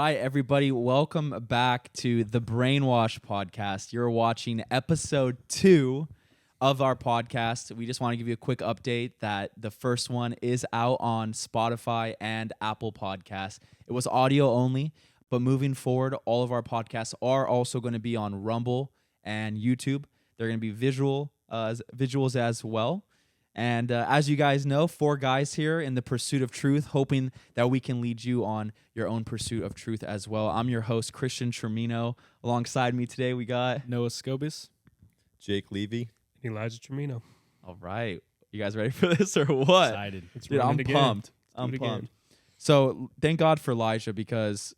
right, everybody, welcome back to the Brainwash podcast. You're watching episode 2 of our podcast. We just want to give you a quick update that the first one is out on Spotify and Apple Podcasts. It was audio only, but moving forward, all of our podcasts are also going to be on Rumble and YouTube. They're going to be visuals as well. And as you guys know, 4 guys here in the pursuit of truth, hoping that we can lead you on your own pursuit of truth as well. I'm your host, Christian Tremino. Alongside me today, we got Noah Scobis, Jake Levy, and Elijah Tremino. All right. You guys ready for this or what? Excited. Dude, I'm pumped. I'm pumped. So thank God for Elijah because,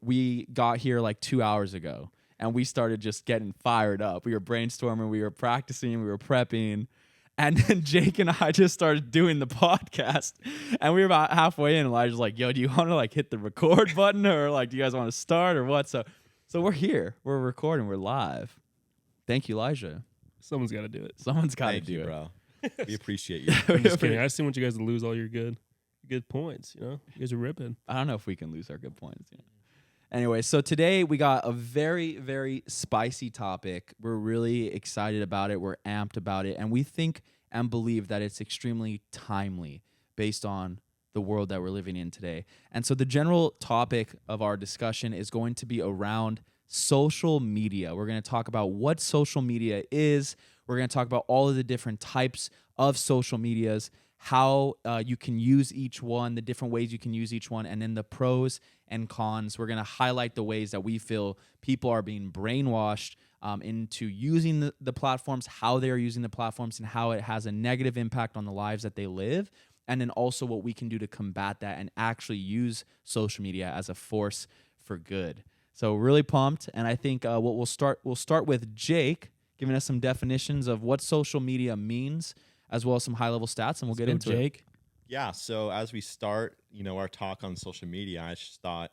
we got here like 2 hours ago and we started just getting fired up. We were brainstorming, we were practicing, we were prepping. And then Jake and I just started doing the podcast, and we were about halfway in. Elijah's like, "Yo, do you want to hit the record button, or do you guys want to start, or what?" So we're here, we're recording, we're live. Thank you, Elijah. Someone's got to do it. Someone's got to do it, bro. We appreciate you. I'm just kidding. I just didn't want you guys to lose all your good points. You guys are ripping. I don't know if we can lose our good points. Anyway, so today we got a very, very spicy topic. We're really excited about it. We're amped about it. And we think and believe that it's extremely timely based on the world that we're living in today. And so the general topic of our discussion is going to be around social media. We're going to talk about what social media is. We're going to talk about all of the different types of social medias, how you can use each one, the different ways you can use each one, and then the pros and cons. We're going to highlight the ways that we feel people are being brainwashed into using the platforms, how they're using the platforms, and how it has a negative impact on the lives that they live, and then also what we can do to combat that and actually use social media as a force for good. So really pumped, and I think we'll start with Jake giving us some definitions of what social media means, as well as some high-level stats, and we'll get into Jake. it. Yeah, so as we start, our talk on social media, I just thought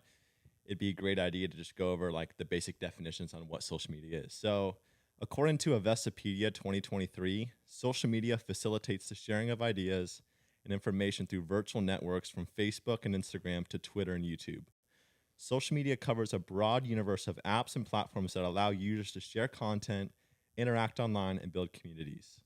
it'd be a great idea to just go over the basic definitions on what social media is. So according to Investopedia 2023, social media facilitates the sharing of ideas and information through virtual networks from Facebook and Instagram to Twitter and YouTube. Social media covers a broad universe of apps and platforms that allow users to share content, interact online, and build communities.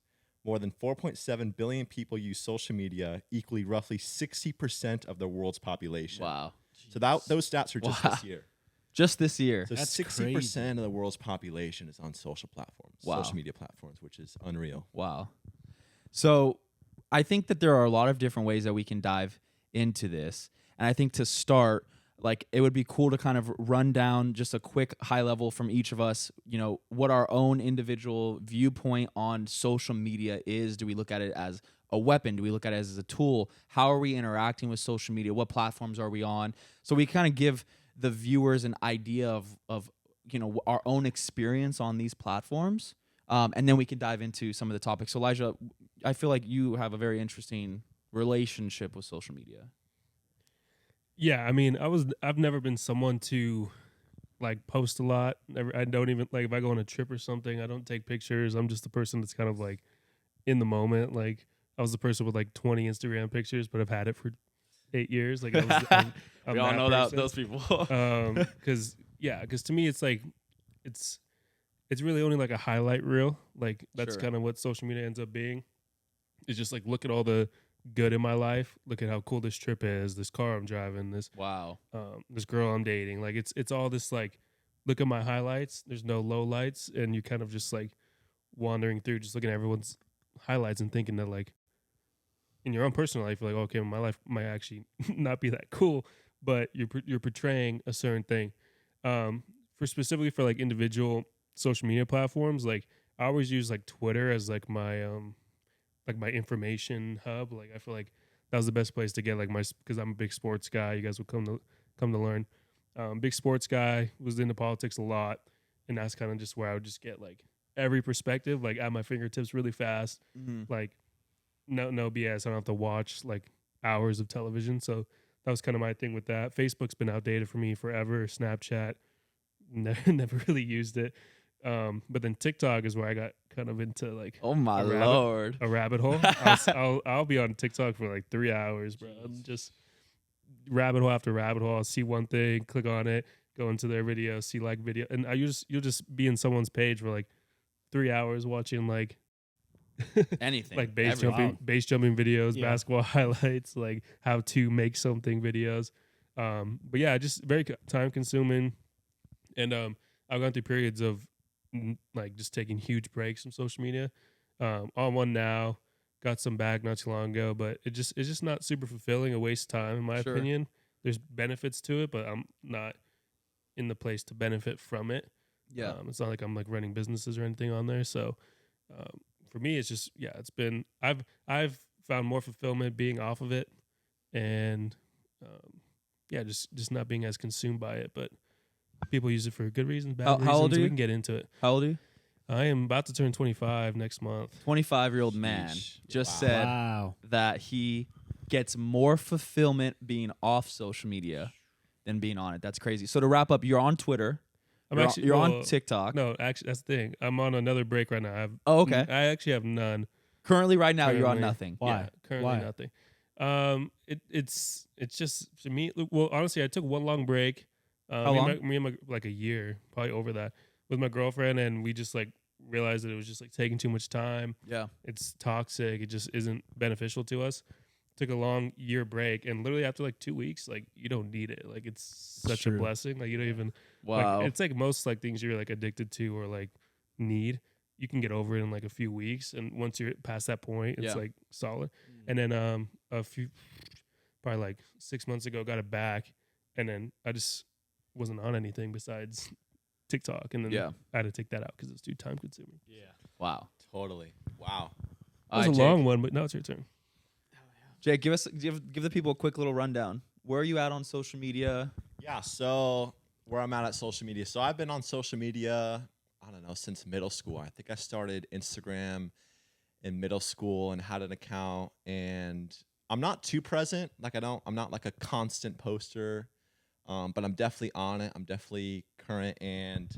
More than 4.7 billion people use social media, equally roughly 60% of the world's population. Wow. So those stats are just this year. Just this year. So That's 60% crazy. of the world's population is on social platforms, Wow. social media platforms, which is unreal. Wow. So I think that there are a lot of different ways that we can dive into this. And I think to start, it would be cool to kind of run down just a quick high level from each of us, what our own individual viewpoint on social media is. Do we look at it as a weapon? Do we look at it as a tool? How are we interacting with social media? What platforms are we on? So we kind of give the viewers an idea of our own experience on these platforms. And then we can dive into some of the topics. So Elijah, I feel like you have a very interesting relationship with social media. Yeah, I mean, I've never been someone to post a lot. I don't even if I go on a trip or something, I don't take pictures. I'm just the person that's kind of in the moment. I was the person with 20 Instagram pictures, but I've had it for 8 years. I'm We all know person. those people. Because to me it's it's really only a highlight reel. That's Sure. kind of what social media ends up being. It's just look at all the good in my life. Look at how cool this trip is, this car I'm driving, this girl I'm dating. It's all this look at my highlights. There's no low lights, and you kind of just wandering through, just looking at everyone's highlights and thinking that in your own personal life, you're okay, my life might actually not be that cool, but you're portraying a certain thing. Specifically for individual social media platforms, I always use Twitter as my my information hub. I feel like that was the best place to get because I'm a big sports guy. You guys will come to learn. Big sports guy, was into politics a lot, and that's kind of just where I would just get every perspective at my fingertips really fast. Mm-hmm. No BS. I don't have to watch hours of television. So that was kind of my thing with that. Facebook's been outdated for me forever. Snapchat, never really used it. But then TikTok is where I got kind of into oh my Lord, a rabbit hole. I'll be on TikTok for 3 hours, bro. I'm just rabbit hole after rabbit hole. I'll see one thing, click on it, go into their video, see like video, and you'll just be in someone's page for like 3 hours watching like anything, like base jumping videos, basketball highlights, like how to make something videos. But yeah, just very time consuming, and I've gone through periods of like just taking huge breaks from social media. On one now, got some back not too long ago, but it's just not super fulfilling, a waste of time in my opinion. There's benefits to it, but I'm not in the place to benefit from it. Yeah, it's not like I'm like running businesses or anything on there. So for me, it's just it's been I've found more fulfillment being off of it, and just not being as consumed by it. But people use it for good reasons, bad reasons. How old are you? We can get into it. How old are you? I am about to turn 25 next month. 25-year-old man just said that he gets more fulfillment being off social media than being on it. That's crazy. So to wrap up, you're on Twitter. You're on TikTok. No, actually, that's the thing. I'm on another break right now. Okay. I actually have none. Currently, right now, you're on nothing. Why? Yeah, currently nothing. It's just to me. Well, honestly, I took one long break. How long? Me and my like a year, probably over that, with my girlfriend, and we just like realized that it was just like taking too much time. Yeah, it's toxic. It just isn't beneficial to us. Took a long year break, and literally after like 2 weeks, like you don't need it. Like it's such a blessing. Like you don't even. Wow. Like, it's like most like things you're like addicted to or like need, you can get over it in like a few weeks, and once you're past that point, it's like solid. And then probably like 6 months ago, got it back, and then I just wasn't on anything besides TikTok, and then I had to take that out because it's too time consuming. Yeah. Wow. Totally. Wow. That was a long one, but now it's your turn. Jake, give the people a quick little rundown. Where are you at on social media? Yeah, so where I'm at social media. So I've been on social media, I don't know, since middle school. I think I started Instagram in middle school and had an account, and I'm not too present. Like I'm not like a constant poster, but I'm definitely on it. I'm definitely current. And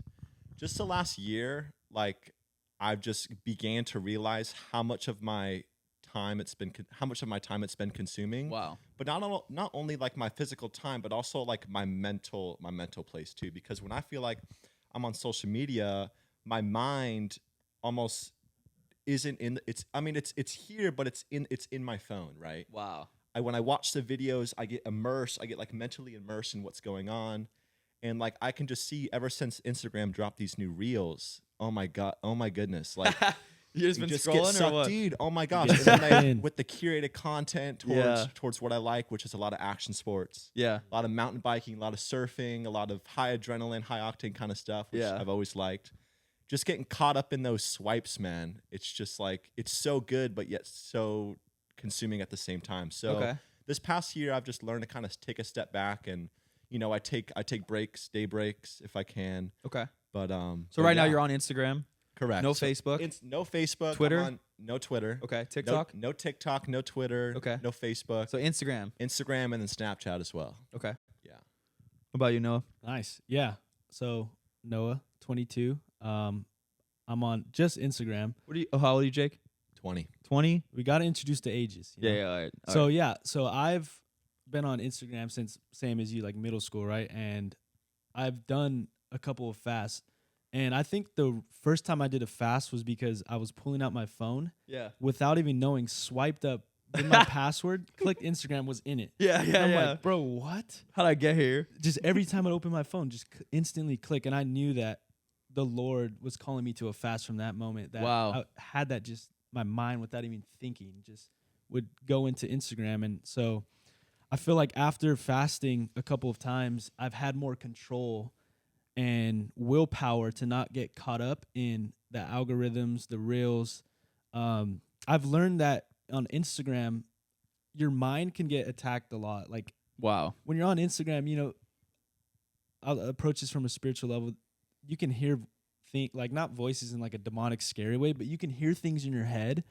just the last year, like I've just began to realize how much of my time it's been consuming. Wow. But not only like my physical time, but also like my mental place too. Because when I feel like I'm on social media, my mind almost isn't in it's here, but it's in my phone, right? Wow. When I watch the videos, I get like mentally immersed in what's going on. And like I can just see ever since Instagram dropped these new reels, oh my goodness, like you just scrolling get sucked, or what? Dude, oh my gosh. And then with the curated content towards what I like, which is a lot of action sports. Yeah. A lot of mountain biking, a lot of surfing, a lot of high adrenaline, high octane kind of stuff, which I've always liked. Just getting caught up in those swipes, man. It's just like, it's so good, but yet so consuming at the same time. So this past year, I've just learned to kind of take a step back, and I take breaks, day breaks if I can. Okay. But so right now you're on Instagram. Correct. No Facebook. No Facebook. Twitter. No Twitter. Okay. TikTok. No TikTok. No Twitter. Okay. No Facebook. So Instagram, and then Snapchat as well. Okay. Yeah. What about you, Noah? Nice. Yeah. So Noah, 22. I'm on just Instagram. How old are you, Jake? 20. 20. We got to introduce the ages. You know? Yeah. All right. So I've been on Instagram since same as you, like middle school, right? And I've done a couple of fasts. And I think the first time I did a fast was because I was pulling out my phone without even knowing, swiped up, did my password, clicked Instagram, was in it. I'm like, bro, what? How'd I get here? Just every time I open my phone, just instantly click. And I knew that the Lord was calling me to a fast from that moment. That I had that just, my mind without even thinking, just would go into Instagram. And so I feel like after fasting a couple of times, I've had more control and willpower to not get caught up in the algorithms, the reels. I've learned that on Instagram, your mind can get attacked a lot. Like, when you're on Instagram, I'll approach this from a spiritual level. You can hear like not voices in like a demonic, scary way, but you can hear things in your head.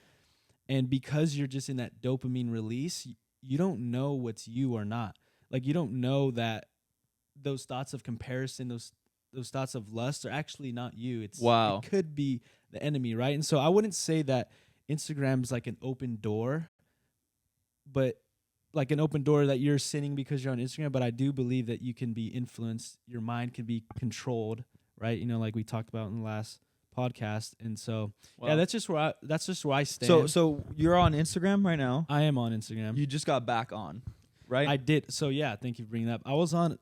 And because you're just in that dopamine release, you don't know what's you or not. Like, you don't know that those thoughts of comparison, those thoughts of lust are actually not you. It could be the enemy, right? And so I wouldn't say that Instagram's like an open door, but like an open door that you're sinning because you're on Instagram, but I do believe that you can be influenced. Your mind can be controlled, right? You know, like we talked about in the last podcast. And so, yeah, that's just where I stand. So you're on Instagram right now? I am on Instagram. You just got back on, right? I did. So yeah, thank you for bringing that up. I was on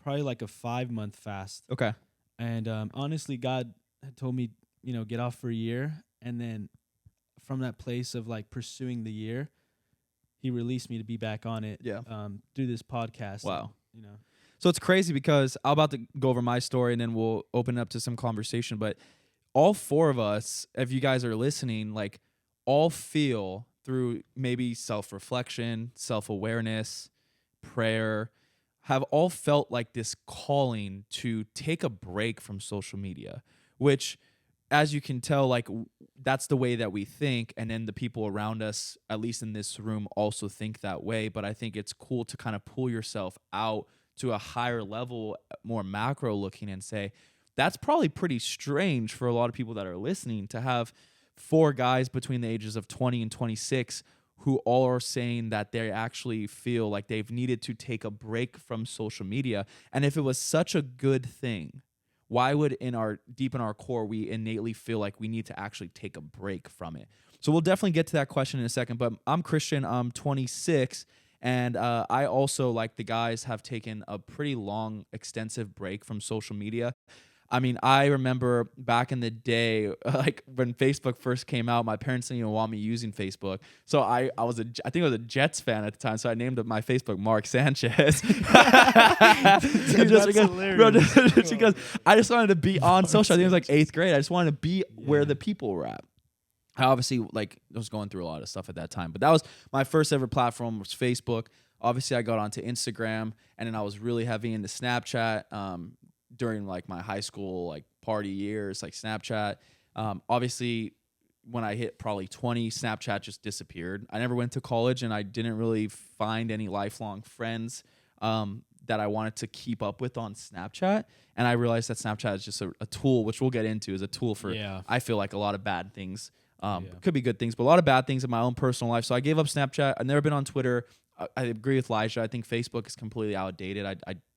probably like a 5-month fast. Okay. And honestly, God had told me, you know, get off for a year. And then from that place of like pursuing the year, he released me to be back on it. Yeah. Through this podcast. Wow. And, you know. So it's crazy because I'm about to go over my story and then we'll open up to some conversation. But all four of us, if you guys are listening, like all feel through maybe self-reflection, self-awareness, prayer, have all felt like this calling to take a break from social media, which, as you can tell, like that's the way that we think. And then the people around us, at least in this room, also think that way. But I think it's cool to kind of pull yourself out to a higher level, more macro looking, and say, that's probably pretty strange for a lot of people that are listening to have 4 guys between the ages of 20 and 26 who all are saying that they actually feel like they've needed to take a break from social media. And if it was such a good thing, why would deep in our core we innately feel like we need to actually take a break from it? So we'll definitely get to that question in a second. But I'm Christian. I'm 26. And I also, like the guys, have taken a pretty long, extensive break from social media. I mean, I remember back in the day, like when Facebook first came out, my parents didn't even want me using Facebook. So I think I was a Jets fan at the time. So I named my Facebook Mark Sanchez. Dude, just that's hilarious. just because I just wanted to be on social. I think it was like 8th grade. I just wanted to be where the people were at. I obviously was going through a lot of stuff at that time, but that was my first ever platform was Facebook. Obviously I got onto Instagram, and then I was really heavy into Snapchat, during like my high school like party years, like Snapchat. Obviously when I hit probably 20, Snapchat just disappeared. I never went to college, and I didn't really find any lifelong friends that I wanted to keep up with on Snapchat. And I realized that Snapchat is just a tool, which we'll get into, is a tool for, I feel like, a lot of bad things. Could be good things, but a lot of bad things in my own personal life. So I gave up Snapchat. I've never been on Twitter. I agree with Elijah. I think Facebook is completely outdated.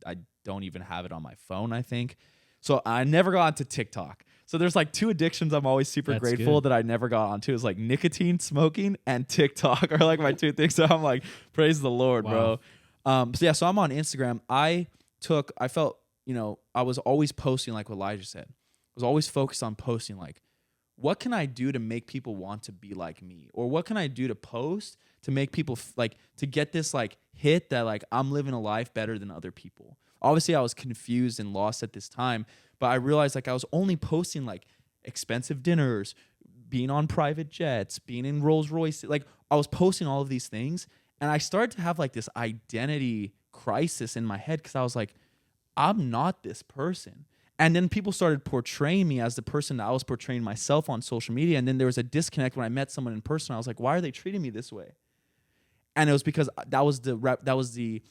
I don't even have it on my phone, I think. So I never got onto TikTok. So there's like 2 addictions I'm always super grateful that I never got onto. Is like nicotine, smoking, and TikTok are like my 2 things. So I'm like, praise the Lord, bro. So I'm on Instagram. I felt, you know, I was always posting like what Elijah said. I was always focused on posting like, what can I do to make people want to be like me? Or what can I do to post to make people to get this like hit that like I'm living a life better than other people? Obviously I was confused and lost at this time, but I realized like I was only posting like expensive dinners, being on private jets, being in Rolls Royce. Like I was posting all of these things, and I started to have like this identity crisis in my head, because I was like, I'm not this person. And then people started portraying me as the person that I was portraying myself on social media. And then there was a disconnect when I met someone in person. I was like, why are they treating me this way? And it was because that was the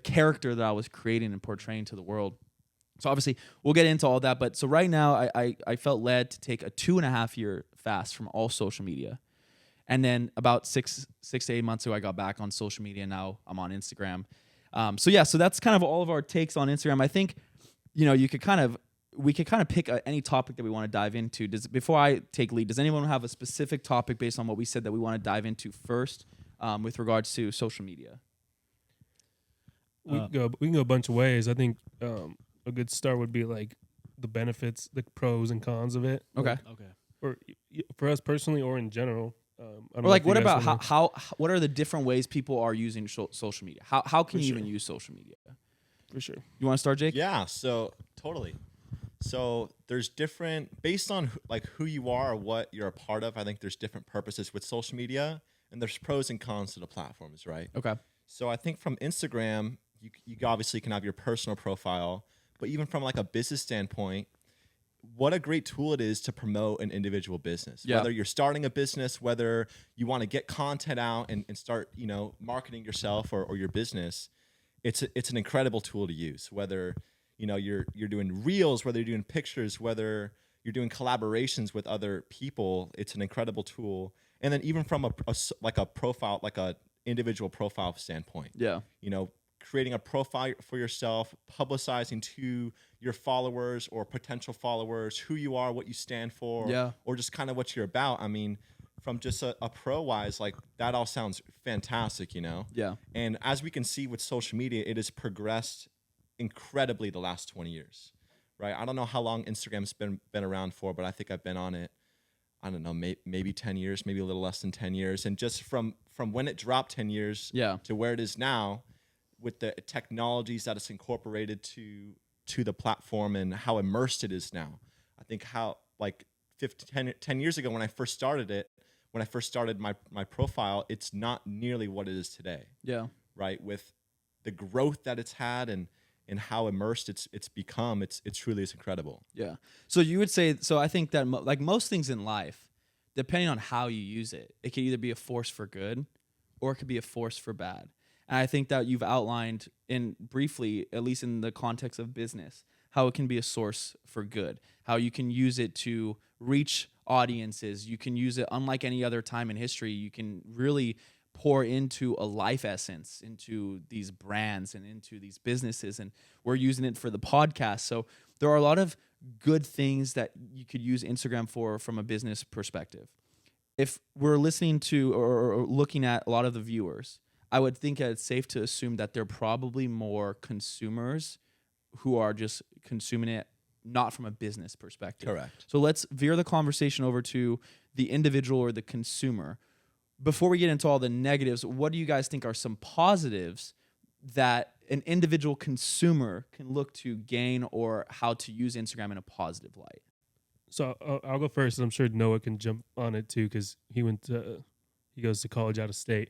character that I was creating and portraying to the world. So obviously we'll get into all that. But so right now I felt led to take a 2.5-year fast from all social media. And then about 6 to 8 months ago, I got back on social media. Now I'm on Instagram. So that's kind of all of our takes on Instagram. I think, you know, we could kind of pick any topic that we want to dive into. Before I take lead, does anyone have a specific topic based on what we said that we want to dive into first, with regards to social media? We can go a bunch of ways. I think a good start would be like the benefits, the pros and cons of it. Okay. Or for us personally, or in general. Or like, what about what are the different ways people are using social media? How can you even use social media? For sure. You want to start, Jake? Yeah, so totally. So there's different, based on like who you are or what you're a part of, I think there's different purposes with social media, and there's pros and cons to the platforms, right? Okay. So I think from Instagram, you obviously can have your personal profile, but even from like a business standpoint, what a great tool it is to promote an individual business. Yeah. Whether you're starting a business, whether you want to get content out and start, you know, marketing yourself or your business, it's an incredible tool to use. Whether, you know, you're doing reels, whether you're doing pictures, whether you're doing collaborations with other people, it's an incredible tool. And then even from like a profile, like a individual profile standpoint, you know, creating a profile for yourself, publicizing to your followers or potential followers who you are, what you stand for, or just kind of what you're about. I mean, from just a pro wise, like that all sounds fantastic, you know? Yeah. And as we can see with social media, it has progressed incredibly the last 20 years, right? I don't know how long Instagram's been around for, but I think I've been on it, I don't know, maybe 10 years, maybe a little less than 10 years. And just from when it dropped 10 years to where it is now, with the technologies that it's incorporated to the platform and how immersed it is now. I think how like 10 years ago when I first started it, when I first started my profile, it's not nearly what it is today. Yeah. Right. With the growth that it's had and how immersed it's become, it truly is incredible. Yeah. So you would say, so I think that like most things in life, depending on how you use it, it could either be a force for good or it could be a force for bad. And I think that you've outlined in briefly, at least in the context of business, how it can be a source for good, how you can use it to reach audiences. You can use it unlike any other time in history. You can really pour into a life essence into these brands and into these businesses. And we're using it for the podcast. So there are a lot of good things that you could use Instagram for from a business perspective. If we're listening to or looking at a lot of the viewers, I would think it's safe to assume that they're probably more consumers who are just consuming it not from a business perspective. Correct. So let's veer the conversation over to the individual or the consumer. Before we get into all the negatives, what do you guys think are some positives that an individual consumer can look to gain or how to use Instagram in a positive light? So I'll go first. I'm sure Noah can jump on it too because he goes to college out of state.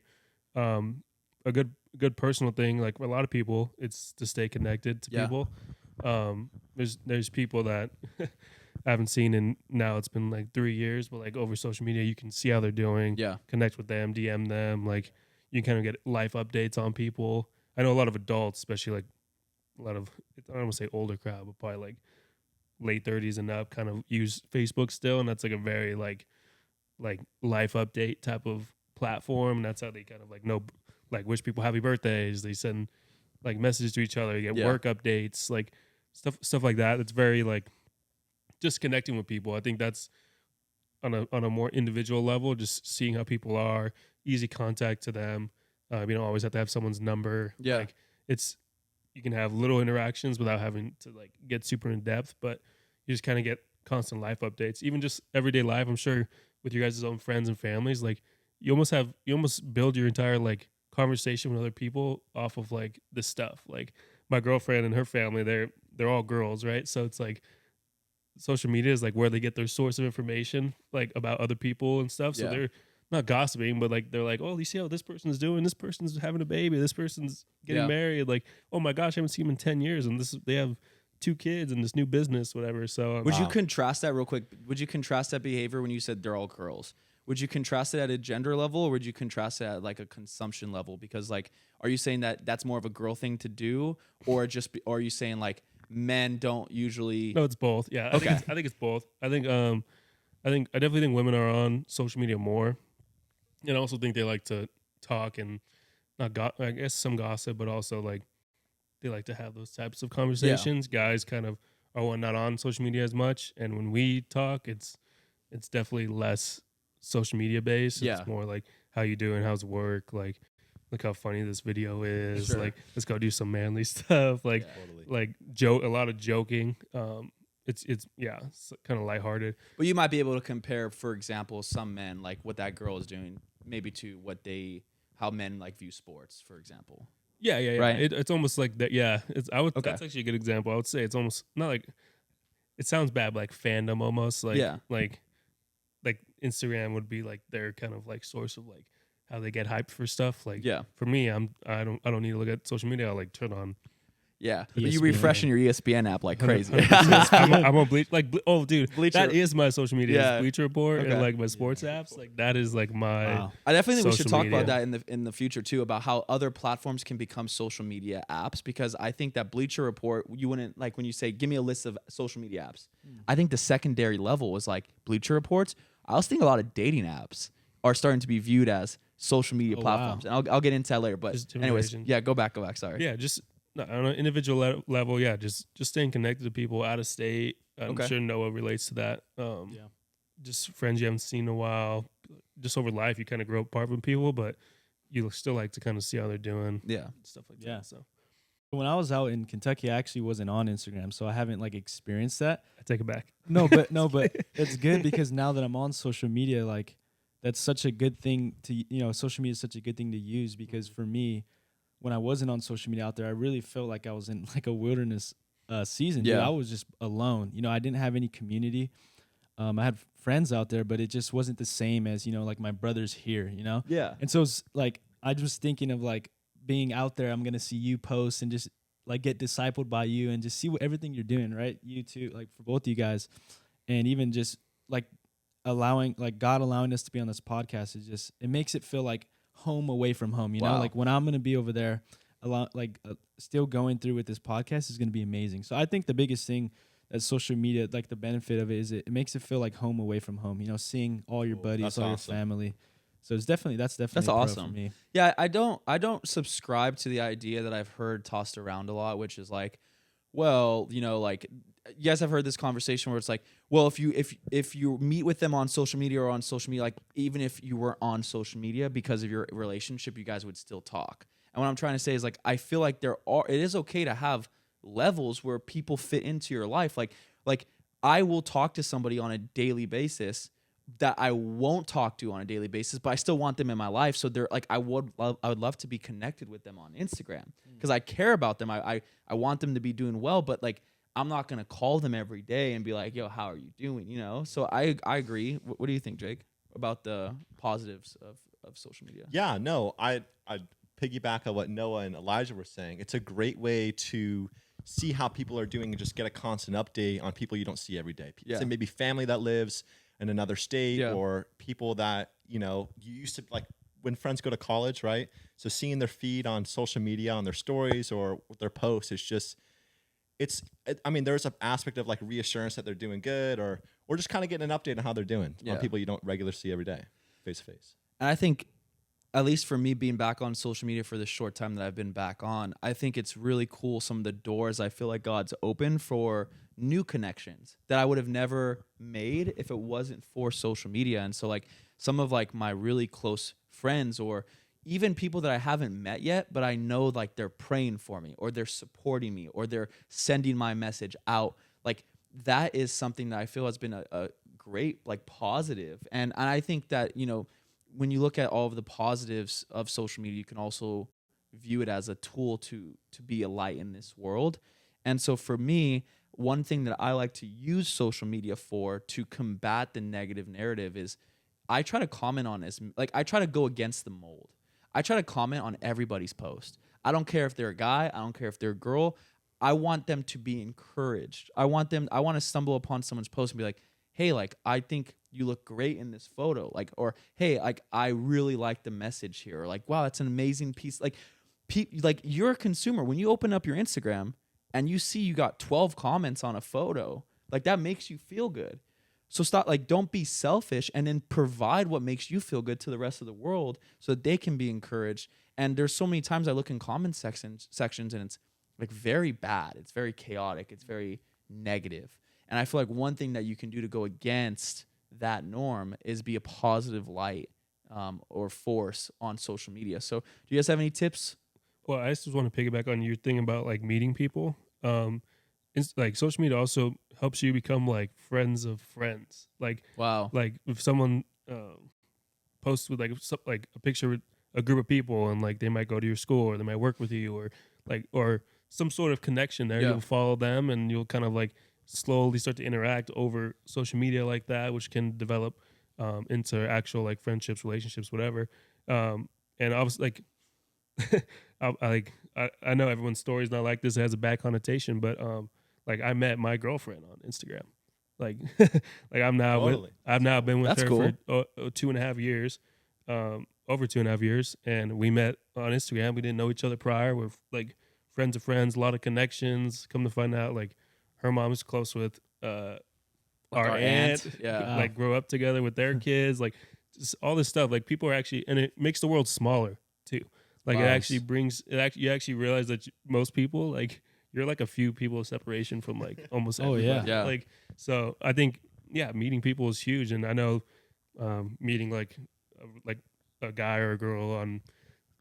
A good personal thing, like for a lot of people, it's to stay connected to people. There's people that I haven't seen in now it's been like 3 years, but like over social media you can see how they're doing, connect with them, DM them, like you kind of get life updates on people. I know a lot of adults, especially like a lot of, I don't want to say older crowd, but probably like late 30s and up kind of use Facebook still, and that's like a very like life update type of platform, and that's how they kind of like know, like wish people happy birthdays. They send like messages to each other. You get work updates, like stuff like that. It's very like just connecting with people. I think that's on a more individual level, just seeing how people are, easy contact to them. You don't always have to have someone's number. Like you can have little interactions without having to like get super in depth, but you just kind of get constant life updates, even just everyday life. I'm sure with your guys' own friends and families, like you almost build your entire like conversation with other people off of like this stuff. Like my girlfriend and her family, they're all girls, right? So it's like social media is like where they get their source of information, like about other people and stuff. So they're not gossiping, but like they're like, oh, you see how this person's doing? This person's having a baby. This person's getting married. Like, oh my gosh, I haven't seen them in 10 years, and they have 2 kids and this new business, whatever. So would you contrast that real quick? Would you contrast that behavior when you said they're all girls? Would you contrast it at a gender level, or would you contrast it at like a consumption level? Because like, are you saying that that's more of a girl thing to do, or or are you saying like men don't usually? No, it's both. Yeah. I think it's both. I definitely think women are on social media more, and I also think they like to talk and I guess some gossip, but also like they like to have those types of conversations. Guys kind of are not on social media as much, and when we talk, it's definitely less social media based. It's more like how you doing, how's work, like look how funny this video is, like let's go do some manly stuff, like like joke, a lot of joking. It's kind of lighthearted. But you might be able to compare, for example, some men like what that girl is doing, maybe to how men like view sports, for example. Yeah. Right? It's almost like that. Yeah, that's actually a good example. I would say it's almost not like, it sounds bad, but like fandom almost. Like like Instagram would be like their kind of like source of like how they get hyped for stuff. Like for me, I don't need to look at social media. I'll like turn on. Yeah, but you refreshing your ESPN app like crazy. I'm on Bleacher. Like, oh, dude, Bleacher. That is my social media. It's Bleacher Report and like my sports apps. Like that is like my. Wow. I definitely think we should talk about that in the future too, about how other platforms can become social media apps. Because I think that Bleacher Report, you wouldn't like when you say give me a list of social media apps. I think the secondary level was like Bleacher Reports. I was thinking a lot of dating apps. are starting to be viewed as social media platforms. Wow. And I'll get into that later. But anyways, yeah, go back. Sorry. Yeah, just on an individual level, yeah, just staying connected to people out of state. I'm sure Noah relates to that. Just friends you haven't seen in a while. Just over life, you kind of grow apart from people, but you still like to kind of see how they're doing. Yeah, stuff like that. So when I was out in Kentucky, I actually wasn't on Instagram, so I haven't like experienced that. I take it back. But it's good because now that I'm on social media, like that's such a good thing to, social media is such a good thing to use because for me, when I wasn't on social media out there, I really felt like I was in like a wilderness season. Yeah. Dude, I was just alone. I didn't have any community. I had friends out there, but it just wasn't the same as, like my brothers here, Yeah. And so it's like, I was thinking of like being out there, I'm going to see you post and just like get discipled by you and just see everything you're doing, right? You too, like for both of you guys. And even just like God allowing us to be on this podcast is just, it makes it feel like home away from home, you know, like when I'm going to be over there, still going through with this podcast is going to be amazing. So I think the biggest thing that social media, like the benefit of it is it makes it feel like home away from home, seeing all your buddies, all your family. So that's definitely awesome for me. Yeah, I don't subscribe to the idea that I've heard tossed around a lot, which is like, well, like you guys have heard this conversation where it's like, well, if you meet with them on social media or on social media, like even if you were on social media because of your relationship, you guys would still talk. And what I'm trying to say is like, I feel like it is okay to have levels where people fit into your life. Like I will talk to somebody on a daily basis that I won't talk to on a daily basis, but I still want them in my life. So they're like, I would love to be connected with them on Instagram because I care about them. I want them to be doing well, but like, I'm not going to call them every day and be like, yo, how are you doing? So I agree. What do you think, Jake, about the positives of social media? Yeah, no, I piggyback on what Noah and Elijah were saying. It's a great way to see how people are doing and just get a constant update on people you don't see every day. Say maybe family that lives in another state or people that, you used to like when friends go to college, right? So seeing their feed on social media, on their stories or their posts, there's an aspect of like reassurance that they're doing good or just kind of getting an update on how they're doing on people you don't regularly see every day face to face. And I think, at least for me being back on social media for the short time that I've been back on, I think it's really cool some of the doors I feel like God's opened for new connections that I would have never made if it wasn't for social media. And so like some of like my really close friends or even people that I haven't met yet, but I know like they're praying for me or they're supporting me or they're sending my message out. Like that is something that I feel has been a great like positive. And I think that, when you look at all of the positives of social media, you can also view it as a tool to be a light in this world. And so for me, one thing that I like to use social media for to combat the negative narrative is I try to comment on this. Like I try to go against the mold. I try to comment on everybody's post. I don't care if they're a guy. I don't care if they're a girl. I want them to be encouraged. I want to stumble upon someone's post and be like, hey, like, I think you look great in this photo. Like, or, hey, like, I really like the message here. Or like, wow, that's an amazing piece. Like, you're a consumer. When you open up your Instagram and you see you got 12 comments on a photo, like that makes you feel good. So don't be selfish and then provide what makes you feel good to the rest of the world so that they can be encouraged. And there's so many times I look in comment sections and it's like very bad. It's very chaotic. It's very negative. And I feel like one thing that you can do to go against that norm is be a positive light or force on social media. So do you guys have any tips? Well, I just want to piggyback on your thing about like meeting people. It's like social media also helps you become like friends of friends. Like, wow. Like if someone posts with like a picture with a group of people and like they might go to your school or they might work with you or some sort of connection there, you'll follow them and you'll kind of like slowly start to interact over social media like that, which can develop into actual like friendships, relationships, whatever. And obviously like I know everyone's story is not like this. It has a bad connotation, but like I met my girlfriend on Instagram. Like I've now been with her for 2.5 years, over 2.5 years. And we met on Instagram. We didn't know each other prior. We're like friends of friends, a lot of connections. Come to find out, like her mom is close with our aunt. Yeah. Like grow up together with their kids. Like all this stuff. Like people are actually, and it makes the world smaller too. Like it actually brings it. Actually, you actually realize that most people, like you're like a few people of separation from like almost everybody. yeah. Like so, I think meeting people is huge, and I know meeting like a guy or a girl on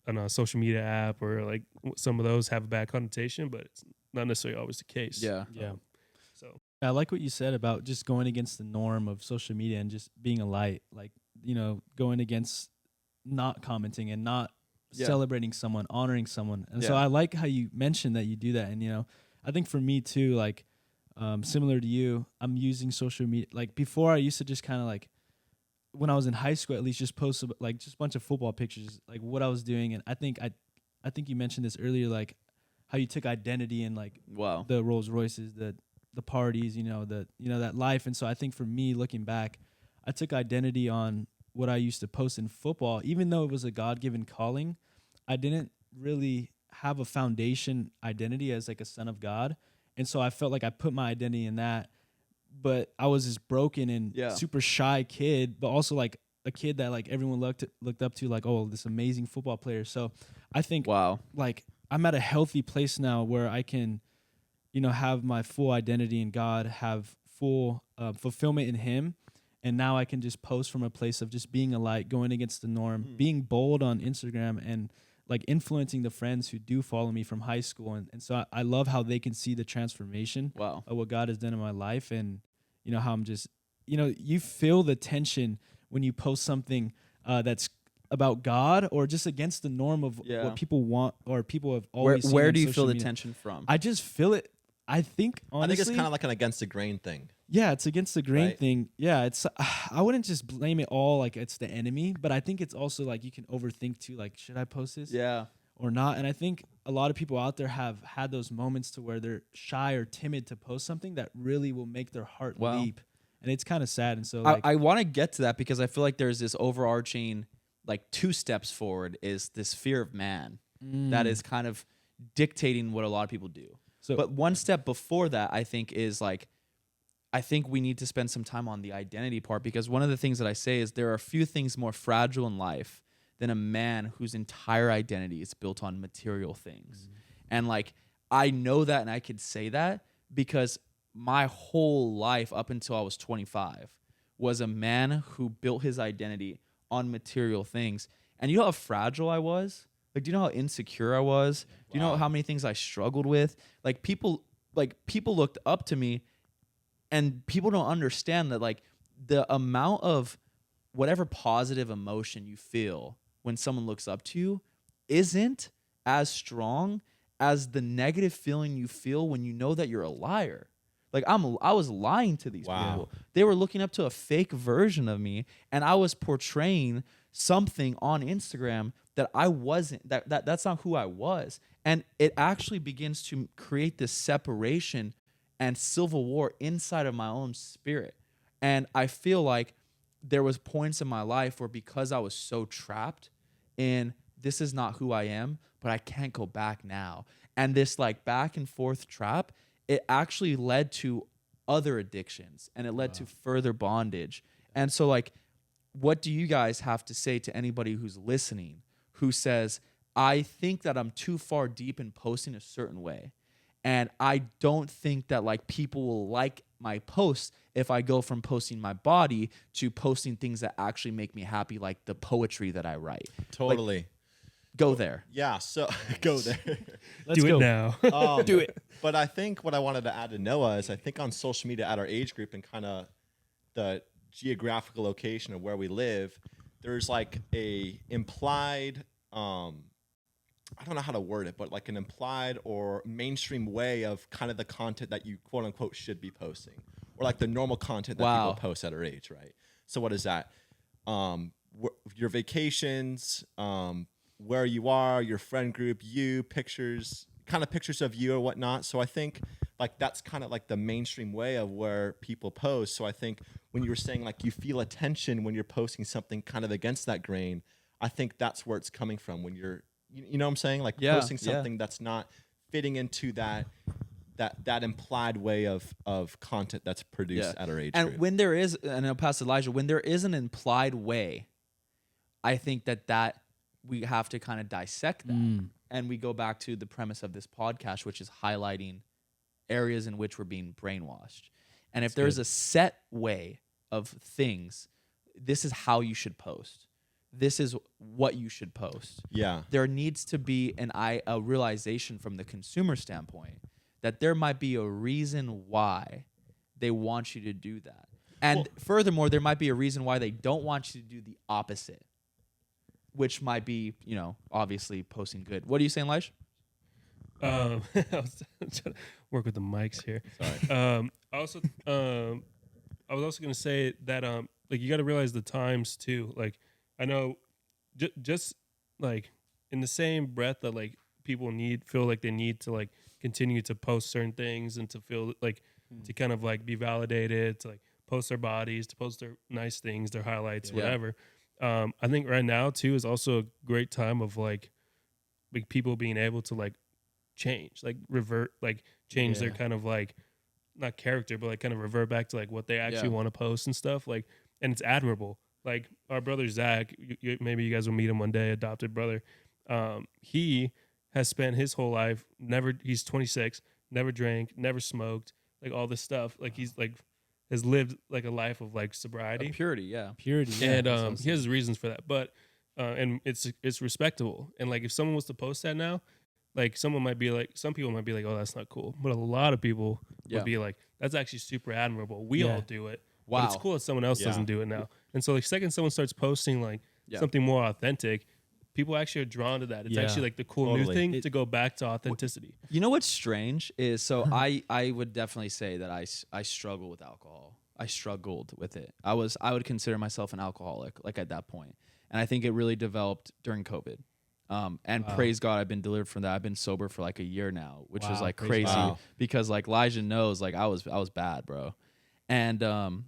a social media app or like some of those have a bad connotation, but it's not necessarily always the case. Yeah. So I like what you said about just going against the norm of social media and just being a light, like, going against not commenting and not celebrating someone, honoring someone. And so I like how you mentioned that you do that. And, I think for me too, like, similar to you, I'm using social media. Like before I used to just kind of like, when I was in high school, at least just post like just a bunch of football pictures, like what I was doing. And I think you mentioned this earlier, like how you took identity in like the Rolls Royces, the parties, that life. And so I think for me, looking back, I took identity on what I used to post in football, even though it was a God-given calling. I didn't really have a foundation identity as like a son of God. And so I felt like I put my identity in that, but I was this broken and super shy kid, but also like a kid that like everyone looked up to, like, oh, this amazing football player. So I think like I'm at a healthy place now where I can, have my full identity in God, have full fulfillment in Him. And now I can just post from a place of just being a light, going against the norm, being bold on Instagram, and like influencing the friends who do follow me from high school. And so I love how they can see the transformation of what God has done in my life. And, how I'm just, you feel the tension when you post something that's about God or just against the norm of what people want or people have always seen. Where do you feel the tension from? I just feel it. I think, honestly, it's kind of like an against the grain thing. Yeah, it's against the grain thing. Yeah, it's. I wouldn't just blame it all like it's the enemy, but I think it's also like you can overthink too. Like, should I post this? Yeah. Or not? And I think a lot of people out there have had those moments to where they're shy or timid to post something that really will make their heart leap, and it's kind of sad. And so, like, I want to get to that because I feel like there's this overarching, like, 2 steps forward is this fear of man that is kind of dictating what a lot of people do. So, but one step before that, I think, is like, I think we need to spend some time on the identity part, because one of the things that I say is there are few things more fragile in life than a man whose entire identity is built on material things. And like, I know that, and I could say that because my whole life up until I was 25 was a man who built his identity on material things. And you know how fragile I was? Like, do you know how insecure I was? Do you know how many things I struggled with? Like people looked up to me, and people don't understand that, like, the amount of whatever positive emotion you feel when someone looks up to you isn't as strong as the negative feeling you feel when you know that you're a liar. Like, I was lying to these people. They were looking up to a fake version of me, and I was portraying something on Instagram that I wasn't. That's not who I was. And it actually begins to create this separation and civil war inside of my own spirit. And I feel like there was points in my life where, because I was so trapped in this is not who I am, but I can't go back now. And this like back and forth trap, it actually led to other addictions, and it led to further bondage. And so, like, what do you guys have to say to anybody who's listening who says, I think that I'm too far deep in posting a certain way, and I don't think that like people will like my posts if I go from posting my body to posting things that actually make me happy, like the poetry that I write? Totally. Like, go there. Yeah, so go there. Let's do it now. Do it. But I think what I wanted to add to Noah is I think on social media at our age group and kind of the geographical location of where we live, there's like a implied I don't know how to word it, but like an implied or mainstream way of kind of the content that you quote unquote should be posting, or like the normal content that people post at our age, right? So what is that? Your vacations, where you are, your friend group, you, pictures, kind of pictures of you or whatnot. So I think like that's kind of like the mainstream way of where people post. So I think when you were saying like you feel a tension when you're posting something kind of against that grain, I think that's where it's coming from when you're, you know what I'm saying? Like posting something that's not fitting into that implied way of content that's produced at our age and group. When there is, and I'll pass Elijah, when there is an implied way I think that we have to kind of dissect that. And we go back to the premise of this podcast, which is highlighting areas in which we're being brainwashed. And if there's a set way of things, this is how you should post. This is what you should post. Yeah. There needs to be a realization from the consumer standpoint that there might be a reason why they want you to do that. And furthermore, there might be a reason why they don't want you to do the opposite, which might be, obviously posting good. What are you saying, Leish? I was trying to work with the mics here. Sorry. I was also going to say that like you got to realize the times too. Like I know just like in the same breath that like people feel like they need to like continue to post certain things and to feel like to kind of like be validated, to like post their bodies, to post their nice things, their highlights, whatever. I think right now too is also a great time of like people being able to like change, like revert, like change their kind of like not character, but like kind of revert back to like what they actually want to post and stuff. Like, and it's admirable. Like our brother Zach, maybe you guys will meet him one day, adopted brother. He has spent his whole life he's 26, never drank, never smoked, like all this stuff. Like he's like has lived like a life of like sobriety, purity, and he has reasons for that. But and it's respectable. And like if someone was to post that now, like some people might be like, oh, that's not cool. But a lot of people would be like, that's actually super admirable. We all do it. Wow. But it's cool that someone else doesn't do it now. And so like second someone starts posting like something more authentic, people actually are drawn to that. It's actually like the cool new thing to go back to authenticity. You know what's strange is, so I would definitely say that I struggle with alcohol. I struggled with it. I would consider myself an alcoholic like at that point. And I think it really developed during COVID. And praise God, I've been delivered from that. I've been sober for like a year now, which is like crazy because like Elijah knows, like I was bad, bro. And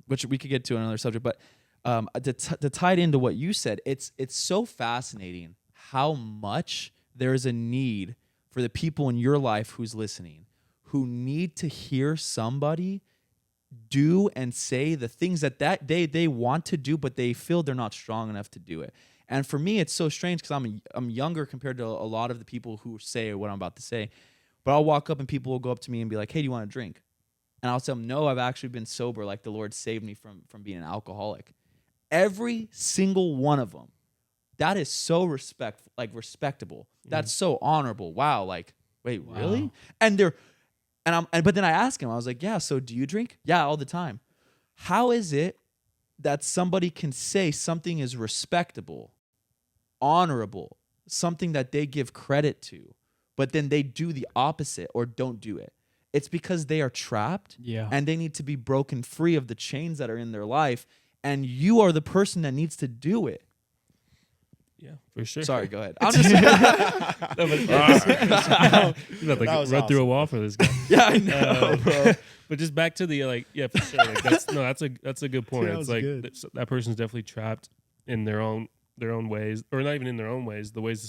which we could get to another subject, but to tie it into what you said, it's so fascinating how much there is a need for the people in your life who's listening, who need to hear somebody do and say the things that they want to do, but they feel they're not strong enough to do it. And for me, it's so strange because I'm younger compared to a lot of the people who say what I'm about to say. But I'll walk up and people will go up to me and be like, "Hey, do you want a drink?" And I'll tell them, "No, I've actually been sober. Like the Lord saved me from being an alcoholic." Every single one of them. That is so respectable. That's so honorable. Wow. Like, wait, really? And but then I asked him, I was like, "Yeah, so do you drink?" "Yeah, all the time." How is it that somebody can say something is respectable, honorable, something that they give credit to, but then they do the opposite or don't do it? It's because they are trapped and they need to be broken free of the chains that are in their life. And you are the person that needs to do it. Yeah, for sure. Sorry, go ahead. I'm just you're about to run through a wall for this guy. Yeah, I know, bro. But just back to the for sure. Like that's a good point. It's like that person's definitely trapped in their own ways, or not even in their own ways, the ways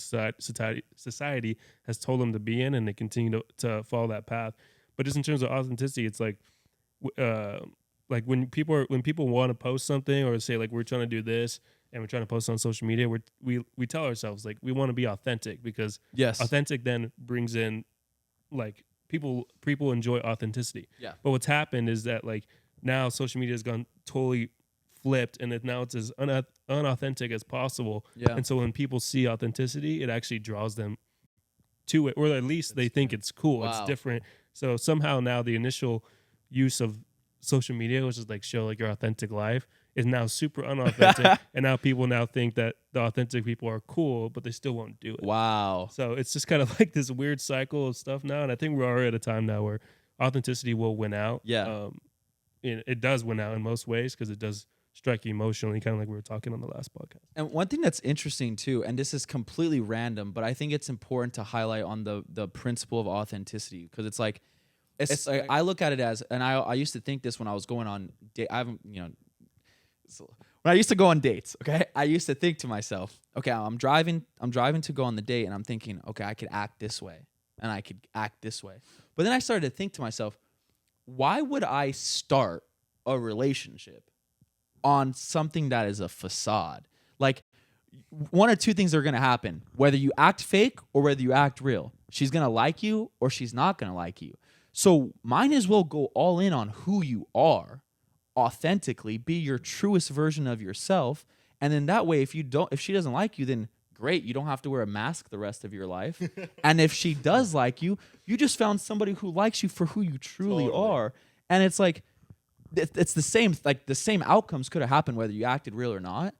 society has told them to be in, and they continue to follow that path. But just in terms of authenticity, it's like when people want to post something or say like we're trying to do this and we're trying to post on social media, we tell ourselves like we want to be authentic because authentic then brings in like people enjoy authenticity. Yeah. But what's happened is that like now social media has gone totally flipped, and now it's as unauthentic as possible. Yeah. And so when people see authenticity, it actually draws them to it, or at least they think it's cool. Wow. It's different. So somehow now the initial use of social media, which is like show like your authentic life, is now super unauthentic. And now people think that the authentic people are cool, but they still won't do it. Wow. So it's just kind of like this weird cycle of stuff now. And I think we're already at a time now where authenticity will win out. Yeah. It does win out in most ways because it does strike you emotionally, kind of like we were talking on the last podcast. And one thing that's interesting too, and this is completely random, but I think it's important to highlight on the principle of authenticity, because it's like I look at it as, and I used to think this when I was going on when I used to go on dates, okay? I used to think to myself, okay, I'm driving to go on the date, and I'm thinking, okay, I could act this way and I could act this way. But then I started to think to myself, why would I start a relationship on something that is a facade? Like, one or two things are going to happen, whether you act fake or whether you act real. She's going to like you or she's not going to like you. So might as well go all in on who you are authentically, be your truest version of yourself. And then that way, if she doesn't like you, then great. You don't have to wear a mask the rest of your life. And if she does like you, you just found somebody who likes you for who you truly are. And it's like, it's the same, like the same outcomes could have happened whether you acted real or not.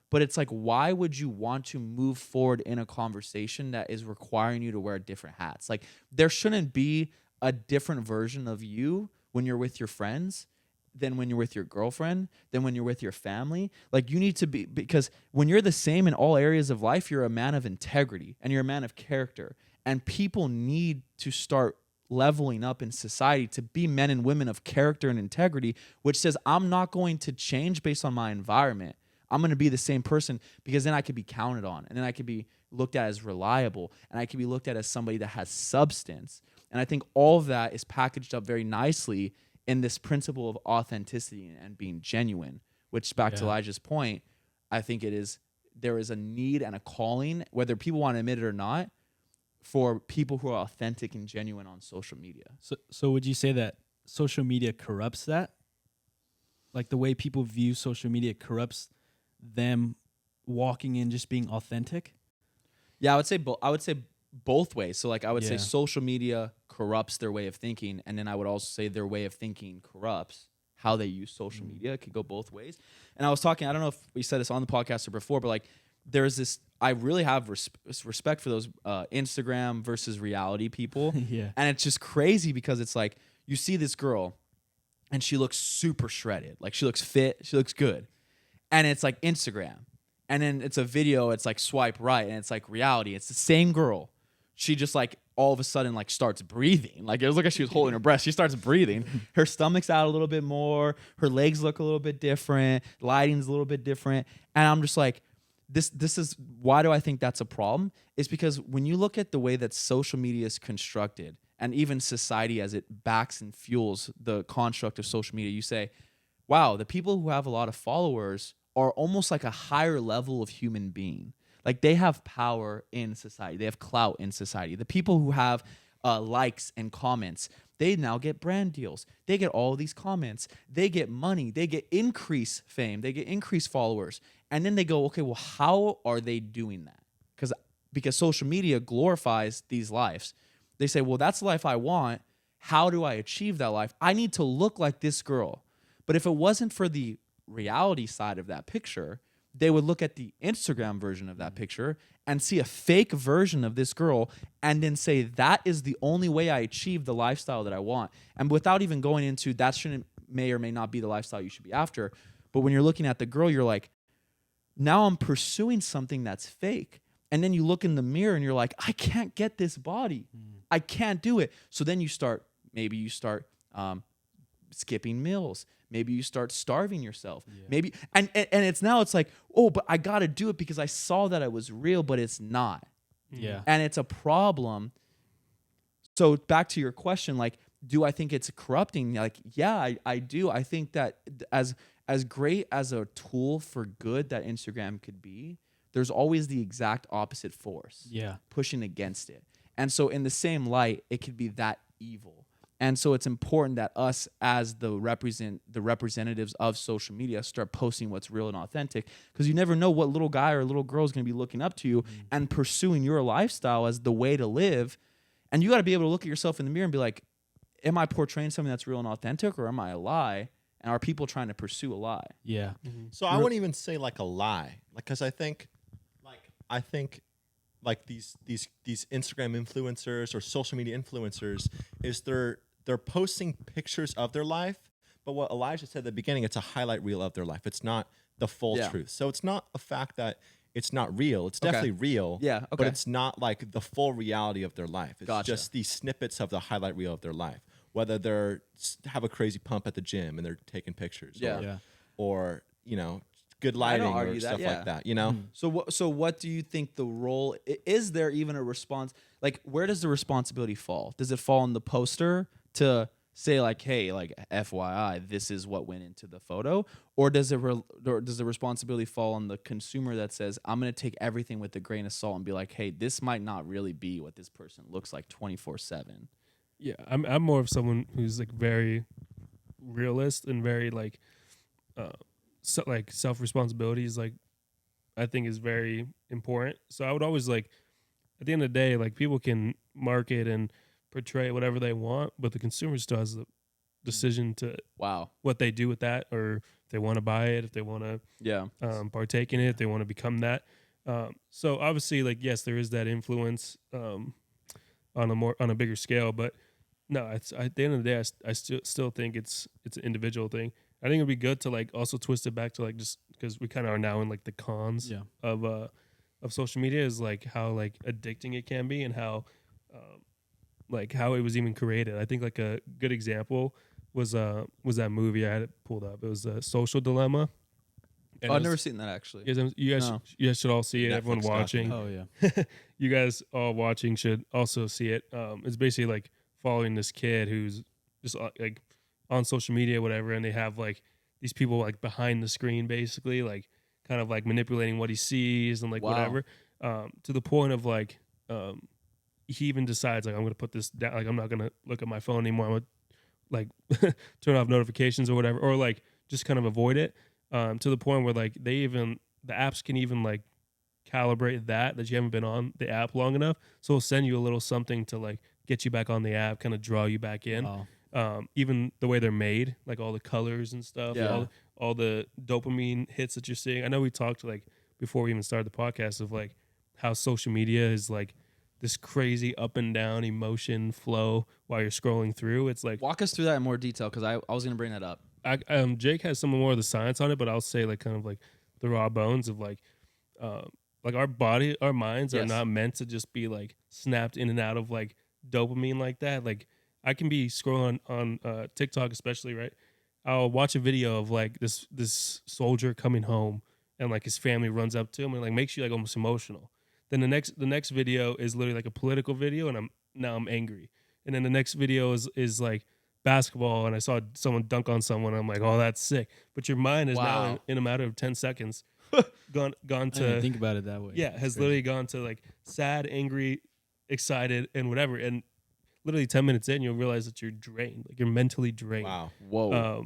But it's like, why would you want to move forward in a conversation that is requiring you to wear different hats? Like, there shouldn't be a different version of you when you're with your friends than when you're with your girlfriend, than when you're with your family. Like, you need to be, because when you're the same in all areas of life, you're a man of integrity and you're a man of character. And people need to start leveling up in society to be men and women of character and integrity, which says, I'm not going to change based on my environment. I'm going to be the same person, because then I could be counted on, and then I could be looked at as reliable, and I could be looked at as somebody that has substance. And I think all of that is packaged up very nicely in this principle of authenticity and being genuine, which, back to Elijah's point, I think there is a need and a calling, whether people want to admit it or not, for people who are authentic and genuine on social media. So would you say that social media corrupts that? Like, the way people view social media corrupts them walking in just being authentic? Yeah, I would say both ways. So like, I would say social media corrupts their way of thinking, and then I would also say their way of thinking corrupts how they use social media. It could go both ways. And I was talking, I don't know if we said this on the podcast or before, but like, there's this, I really have respect for those Instagram versus reality people. Yeah. And it's just crazy because it's like, you see this girl and she looks super shredded. Like, she looks fit, she looks good. And it's like Instagram. And then it's a video, it's like swipe right, and it's like reality. It's the same girl. She just like all of a sudden like starts breathing. Like, it was like she was holding her breath. She starts breathing. Her stomach's out a little bit more. Her legs look a little bit different. Lighting's a little bit different. And I'm just like, this is, why do I think that's a problem? It's because when you look at the way that social media is constructed, and even society as it backs and fuels the construct of social media, you say, wow, the people who have a lot of followers are almost like a higher level of human being. Like, they have power in society. They have clout in society. The people who have likes and comments, they now get brand deals. They get all of these comments. They get money. They get increased fame. They get increased followers. And then they go, okay, well, how are they doing that? Because social media glorifies these lives. They say, well, that's the life I want. How do I achieve that life? I need to look like this girl. But if it wasn't for the reality side of that picture, they would look at the Instagram version of that picture and see a fake version of this girl and then say, that is the only way I achieve the lifestyle that I want. And without even going into that may or may not be the lifestyle you should be after. But when you're looking at the girl, you're like, now I'm pursuing something that's fake. And then you look in the mirror and you're like, I can't get this body. I can't do it. So then maybe you start skipping meals. Maybe you start starving yourself. Yeah. Maybe and it's like, oh, but I got to do it because I saw that it was real, but it's not. Yeah. And it's a problem. So back to your question, like, do I think it's corrupting? Like, yeah, I do. I think that as great as a tool for good that Instagram could be, there's always the exact opposite force. Yeah. Pushing against it. And so in the same light, it could be that evil. And so it's important that us as the representatives of social media start posting what's real and authentic, because you never know what little guy or little girl is going to be looking up to you and pursuing your lifestyle as the way to live. And you got to be able to look at yourself in the mirror and be like, am I portraying something that's real and authentic, or am I a lie? And are people trying to pursue a lie? Yeah. Mm-hmm. So I wouldn't even say like a lie, like, because I think these Instagram influencers or social media influencers is they're posting pictures of their life, but what Elijah said at the beginning, it's a highlight reel of their life. It's not the full truth. So it's not a fact that it's not real. It's definitely real. Yeah. Okay. But it's not like the full reality of their life. It's Gotcha. just these snippets of the highlight reel of their life. Whether they're have a crazy pump at the gym and they're taking pictures, or good lighting or stuff like that. So what do you think the role is? There even a response? Like, where does the responsibility fall? Does it fall on the poster to say like, hey, like FYI, this is what went into the photo? Or does the responsibility fall on the consumer that says, I'm going to take everything with a grain of salt and be like, hey, this might not really be what this person looks like 24/7? Yeah, I'm more of someone who's like very realist and very like like self responsibility is like I think is very important. So I would always like at the end of the day, like people can market and portray whatever they want, but the consumer still has the decision to what they do with that, or if they want to buy it, if they want to partake in it, if they want to become that. So obviously, like yes, there is that influence on a bigger scale, but no, it's at the end of the day, I still think it's an individual thing. I think it'd be good to like also twist it back to like just because we kind of are now in like the cons of social media is like how like addicting it can be and how like how it was even created. I think like a good example was that movie I had it pulled up. It was a Social Dilemma. And I've never seen that actually. You guys should all see it. Netflix Everyone watching. documentary. Oh yeah. You guys all watching should also see it. It's basically like following this kid who's just like on social media, whatever, and they have like these people like behind the screen, basically like kind of like manipulating what he sees and like whatever, to the point of like he even decides like I'm gonna put this down, like I'm not gonna look at my phone anymore. I'm gonna like turn off notifications or whatever, or like just kind of avoid it. To the point where like the apps can even like calibrate that you haven't been on the app long enough, so it'll send you a little something to like get you back on the app, kind of draw you back in. Even the way they're made, like all the colors and stuff, all the dopamine hits that you're seeing. I know we talked like before we even started the podcast of like how social media is like this crazy up and down emotion flow while you're scrolling through. It's like, walk us through that in more detail, because I was going to bring that up. Jake has some more of the science on it, but I'll say like kind of like the raw bones of like our minds are not meant to just be like snapped in and out of like dopamine like that. Like I can be scrolling on TikTok, especially, right? I'll watch a video of like this soldier coming home and like his family runs up to him and like makes you like almost emotional. Then the next video is literally like a political video and I'm angry. And then the next video is like basketball and I saw someone dunk on someone and I'm like, oh, that's sick. But your mind is now in a matter of 10 seconds gone to I didn't think about it that way. Yeah, has literally gone to like sad, angry, excited, and whatever. And literally 10 minutes in, you'll realize that you're drained. Like you're mentally drained. Wow. Whoa.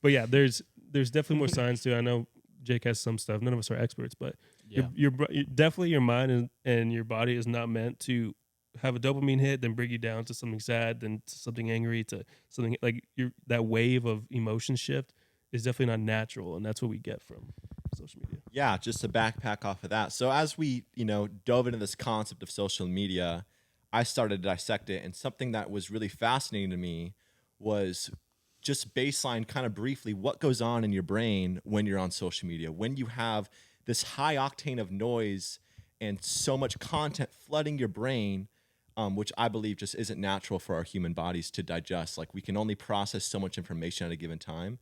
But yeah, there's definitely more science to it. I know Jake has some stuff. None of us are experts, but you're definitely your mind and your body is not meant to have a dopamine hit, then bring you down to something sad, then to something angry, to something like that wave of emotion shift is definitely not natural, and that's what we get from social media. Yeah, just to backpack off of that. So as we, dove into this concept of social media, I started to dissect it, and something that was really fascinating to me was just baseline kind of briefly what goes on in your brain when you're on social media, when you have this high octane of noise and so much content flooding your brain, which I believe just isn't natural for our human bodies to digest. Like we can only process so much information at a given time.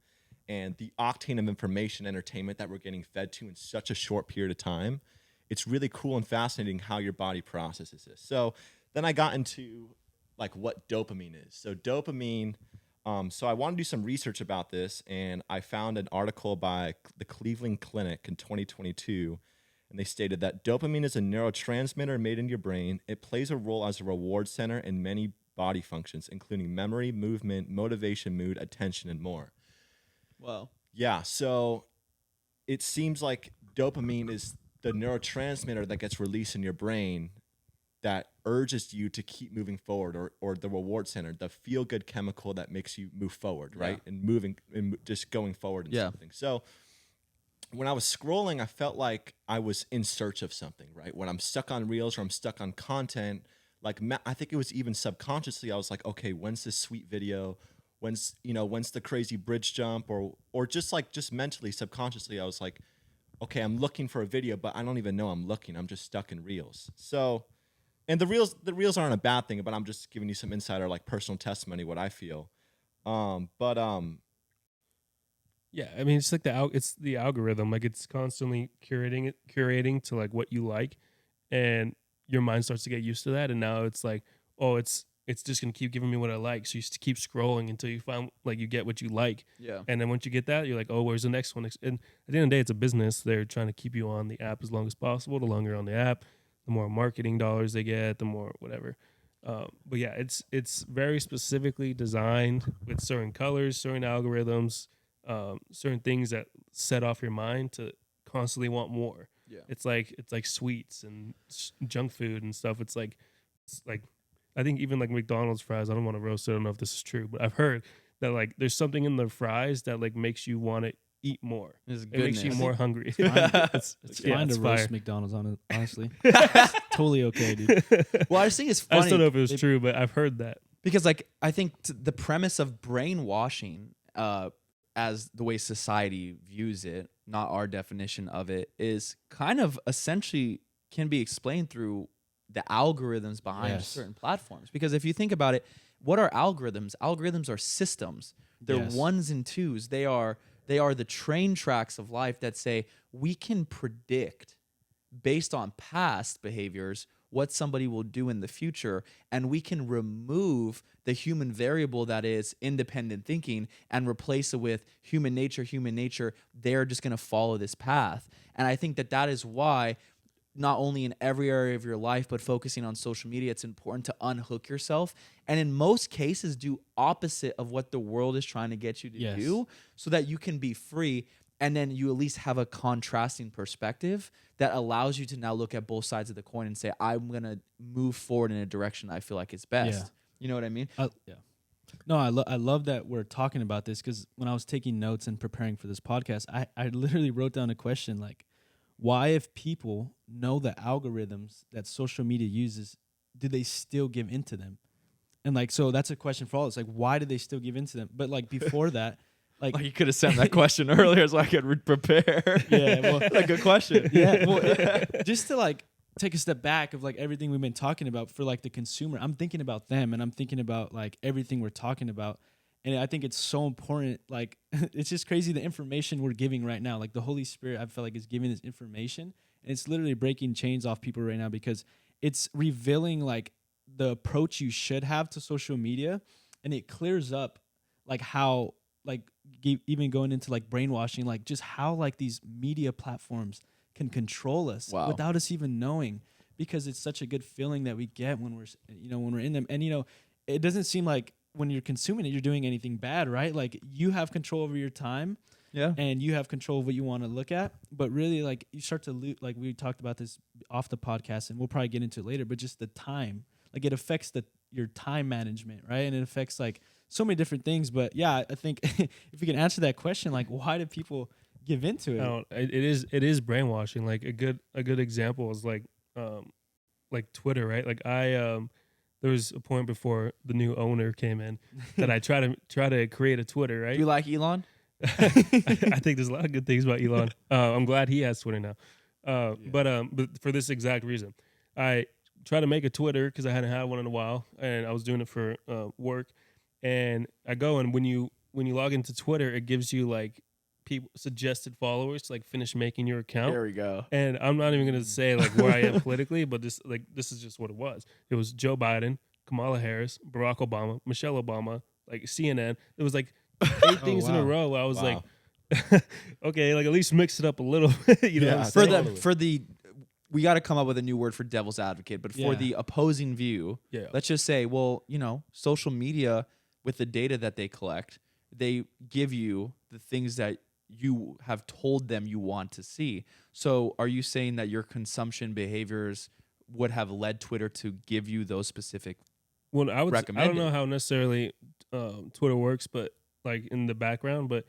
And the octane of information, entertainment that we're getting fed to in such a short period of time, it's really cool and fascinating how your body processes this. So then I got into like what dopamine is. So dopamine, so I want to do some research about this, and I found an article by the Cleveland Clinic in 2022, and they stated that dopamine is a neurotransmitter made in your brain. It plays a role as a reward center in many body functions, including memory, movement, motivation, mood, attention, and more. Wow. Yeah, so it seems like dopamine is the neurotransmitter that gets released in your brain that urges you to keep moving forward, or the reward center, the feel-good chemical that makes you move forward, right? And moving and just going forward and something. So when I was scrolling, I felt like I was in search of something, right? When I'm stuck on reels or I'm stuck on content, like I think it was even subconsciously, I was like, okay, when's this sweet video? When's the crazy bridge jump, or just mentally, subconsciously, I was like, okay, I'm looking for a video, but I don't even know I'm looking. I'm just stuck in reels. So, and the reels aren't a bad thing, but I'm just giving you some insider, like personal testimony, what I feel. Yeah, I mean, it's like it's the algorithm, like it's constantly curating to like what you like, and your mind starts to get used to that, and now it's like, oh, it's it's just gonna keep giving me what I like. So you just keep scrolling until you find like you get what you like. Yeah. And then once you get that, you're like, oh, where's the next one? And at the end of the day, it's a business. They're trying to keep you on the app as long as possible. The longer you're on the app, the more marketing dollars they get, the more whatever. But yeah, it's very specifically designed with certain colors, certain algorithms, certain things that set off your mind to constantly want more. Yeah. It's like sweets and junk food and stuff. It's like I think even like McDonald's fries. I don't want to roast it. I don't know if this is true, but I've heard that like there's something in the fries that like makes you want to eat more. It makes you more hungry. It's fine to roast McDonald's on it, honestly. It's totally okay, dude. Well, I just think it's funny. I still don't know if it was true, but I've heard that. Because like I think the premise of brainwashing, as the way society views it, not our definition of it, is kind of essentially can be explained through the algorithms behind certain platforms. Because if you think about it, what are algorithms? Algorithms are systems. They're ones and twos. They are the train tracks of life that say we can predict based on past behaviors what somebody will do in the future, and we can remove the human variable that is independent thinking and replace it with human nature. They're just going to follow this path. And I think that is why not only in every area of your life, but focusing on social media, it's important to unhook yourself. And in most cases, do opposite of what the world is trying to get you to do so that you can be free. And then you at least have a contrasting perspective that allows you to now look at both sides of the coin and say, I'm going to move forward in a direction I feel like is best. Yeah. You know what I mean? No, I love that we're talking about this, because when I was taking notes and preparing for this podcast, I literally wrote down a question like, why, if people know the algorithms that social media uses, do they still give into them? And like, so that's a question for all. It's like, why do they still give into them? But like before that, like you could have sent that question earlier so I could prepare. Yeah, well, a good question. Yeah, well, just to like take a step back of like everything we've been talking about for like the consumer, I'm thinking about them, and I'm thinking about like everything we're talking about. And I think it's so important. Like, it's just crazy the information we're giving right now. Like, the Holy Spirit, I feel like, is giving this information. And it's literally breaking chains off people right now, because it's revealing, like, the approach you should have to social media. And it clears up, like, how, like, even going into, like, brainwashing, like, just how, like, these media platforms can control us without us even knowing. Because it's such a good feeling that we get when we're in them. And, it doesn't seem like when you're consuming it, you're doing anything bad, right? Like, you have control over your time, and you have control of what you want to look at. But really, like, you start to like we talked about this off the podcast, and we'll probably get into it later. But just the time, like, it affects your time management, right? And it affects like so many different things. But yeah, I think if you can answer that question, like, why do people give into it? No, it is brainwashing. Like a good example is like Twitter, right? Like there was a point before the new owner came in that I try to create a Twitter, right? Do you like Elon? I think there's a lot of good things about Elon. I'm glad he has Twitter now. But for this exact reason, I try to make a Twitter because I hadn't had one in a while, and I was doing it for work. And I go, and when you log into Twitter, it gives you like people suggested followers to like finish making your account. There we go. And I'm not even gonna say like where I am politically, but this is just what it was. It was Joe Biden, Kamala Harris, Barack Obama, Michelle Obama, like CNN. It was like 8 things in a row. I was like, okay, like at least mix it up a little. You know, for the we got to come up with a new word for devil's advocate, but for the opposing view, let's just say, well, social media with the data that they collect, they give you the things that you have told them you want to see. So are you saying that your consumption behaviors would have led Twitter to give you those specific recommended? I don't know how necessarily Twitter works, but like in the background, but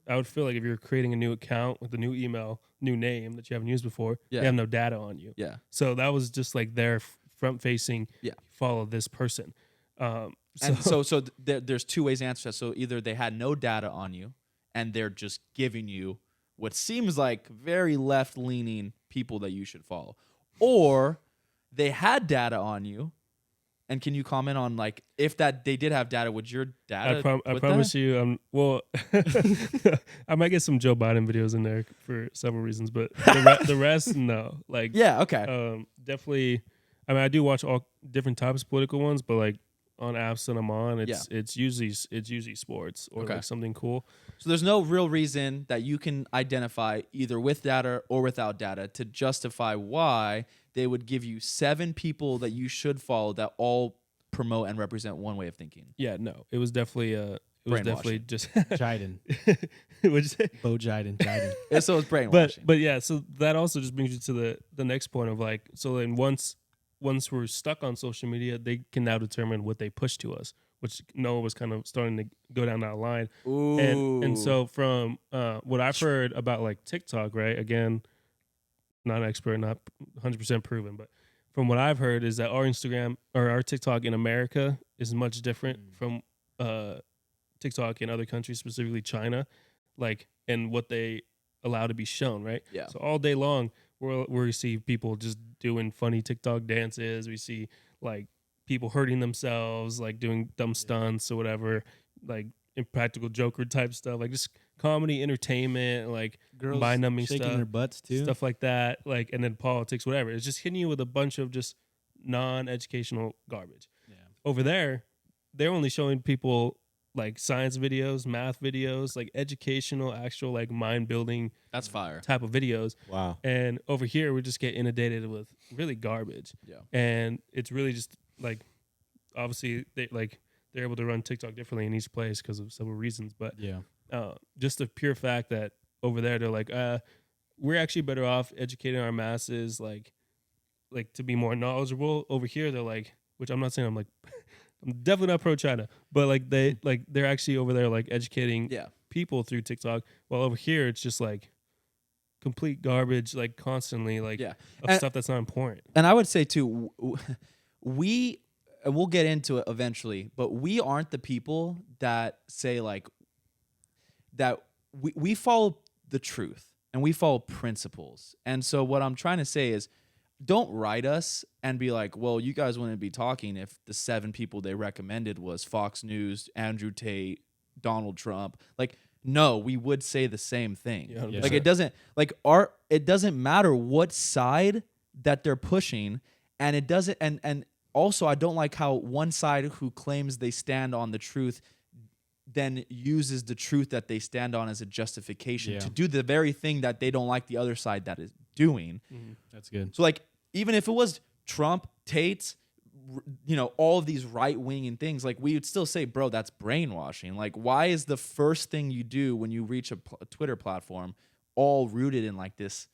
I would feel like if you're creating a new account with a new email, new name that you haven't used before, they have no data on you. Yeah. So that was just like their front facing, follow this person. So there's two ways to answer that. So either they had no data on you, and they're just giving you what seems like very left-leaning people that you should follow. Or they had data on you, and can you comment on, like, if that they did have data, would your data I promise you, I might get some Joe Biden videos in there for several reasons, but the rest, no. Like, okay. Definitely, I mean, I do watch all different types of political ones, but, like, apps that I'm on, it's usually sports or like something cool. So there's no real reason that you can identify either with data or without data to justify why they would give you 7 people that you should follow that all promote and represent one way of thinking. Yeah, no, it was definitely just Jiden. What'd you say? Bo Jiden. Yeah, so it's brainwashing. But yeah, so that also just brings you to the next point of like, so then once we're stuck on social media, they can now determine what they push to us, which Noah was kind of starting to go down that line. Ooh. And so from what I've heard about like TikTok, right? Again, not an expert, not 100% proven, but from what I've heard is that our Instagram or our TikTok in America is much different from TikTok in other countries, specifically China, like, and what they allow to be shown, right? Yeah. So all day long, we see people just doing funny TikTok dances. We see like people hurting themselves, like doing dumb stunts or whatever, like impractical Joker type stuff, like just comedy, entertainment, like Girls mind-numbing shaking stuff, their butts too, stuff like that, like, and then politics, whatever. It's just hitting you with a bunch of just non-educational garbage. Yeah. Over there, they're only showing people like science videos, math videos, like educational, actual like mind-building. That's fire. Type of videos. Wow. And over here, we just get inundated with really garbage. Yeah. And it's really just like, obviously they're able to run TikTok differently in each place because of several reasons. But yeah, just the pure fact that over there they're like, we're actually better off educating our masses, like to be more knowledgeable. Over here, they're like, which I'm not saying I'm definitely not pro China, but like they're actually over there like educating people through TikTok, while over here it's just like complete garbage, like constantly like of stuff that's not important. And I would say too, and we'll get into it eventually, but we aren't the people that say like that we follow the truth and we follow principles. And so what I'm trying to say is, don't write us and be like, well, you guys wouldn't be talking if the 7 people they recommended was Fox News, Andrew Tate, Donald Trump. Like, no, we would say the same thing. Yeah. Like, it doesn't matter what side that they're pushing, and it doesn't. And also, I don't like how one side who claims they stand on the truth then uses the truth that they stand on as a justification to do the very thing that they don't like the other side that is doing. Mm-hmm. That's good. So like, even if it was Trump, Tate, all of these right-wing things, like, we would still say, bro, that's brainwashing. Like, why is the first thing you do when you reach a Twitter platform all rooted in this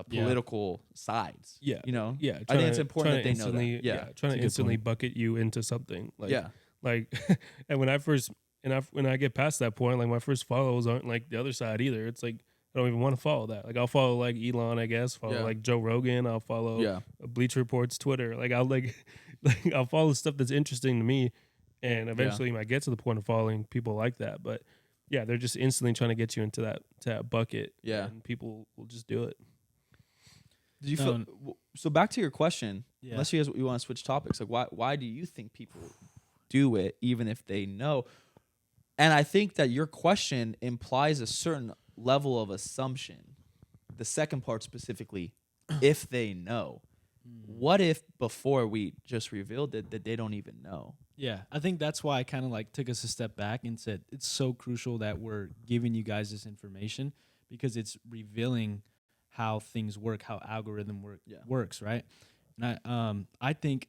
political sides? Yeah. I think it's important that they know that. Yeah. Trying to instantly bucket you into something. Like, and when I get past that point, like, my first follows aren't like the other side either. It's like, I don't even want to follow that. Like, I'll follow like Elon, I guess. Follow like Joe Rogan. I'll follow Bleach Report's Twitter. Like, I'll follow stuff that's interesting to me, and eventually might get to the point of following people like that. But yeah, they're just instantly trying to get you into that bucket. Yeah, and people will just do it. Did you feel so? Back to your question. Yeah. Unless you want to switch topics, like, why do you think people do it even if they know? And I think that your question implies a certain level of assumption. The second part specifically, if they know. What if before we just revealed it that they don't even know? Yeah, I think that's why I kind of like took us a step back and said it's so crucial that we're giving you guys this information, because it's revealing how things work, how algorithm works, right? And I think,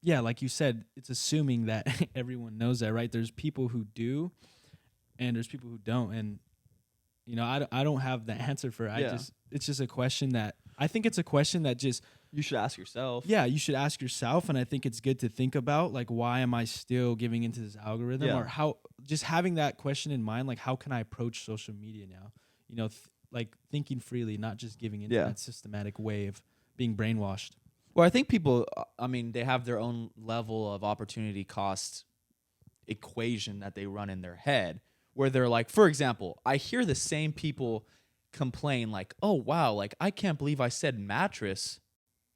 like you said, it's assuming that everyone knows that, right? There's people who do, and there's people who don't, and I don't have the answer for it. It's just a question that I think it's a question that just you should ask yourself. Yeah, you should ask yourself, and I think it's good to think about, like, why am I still giving into this algorithm, or how, just having that question in mind, like, how can I approach social media now? Like, thinking freely, not just giving into that systematic way of being brainwashed. Well, I think people, they have their own level of opportunity cost equation that they run in their head, where they're like, for example, I hear the same people complain like, oh, wow, like, I can't believe I said mattress.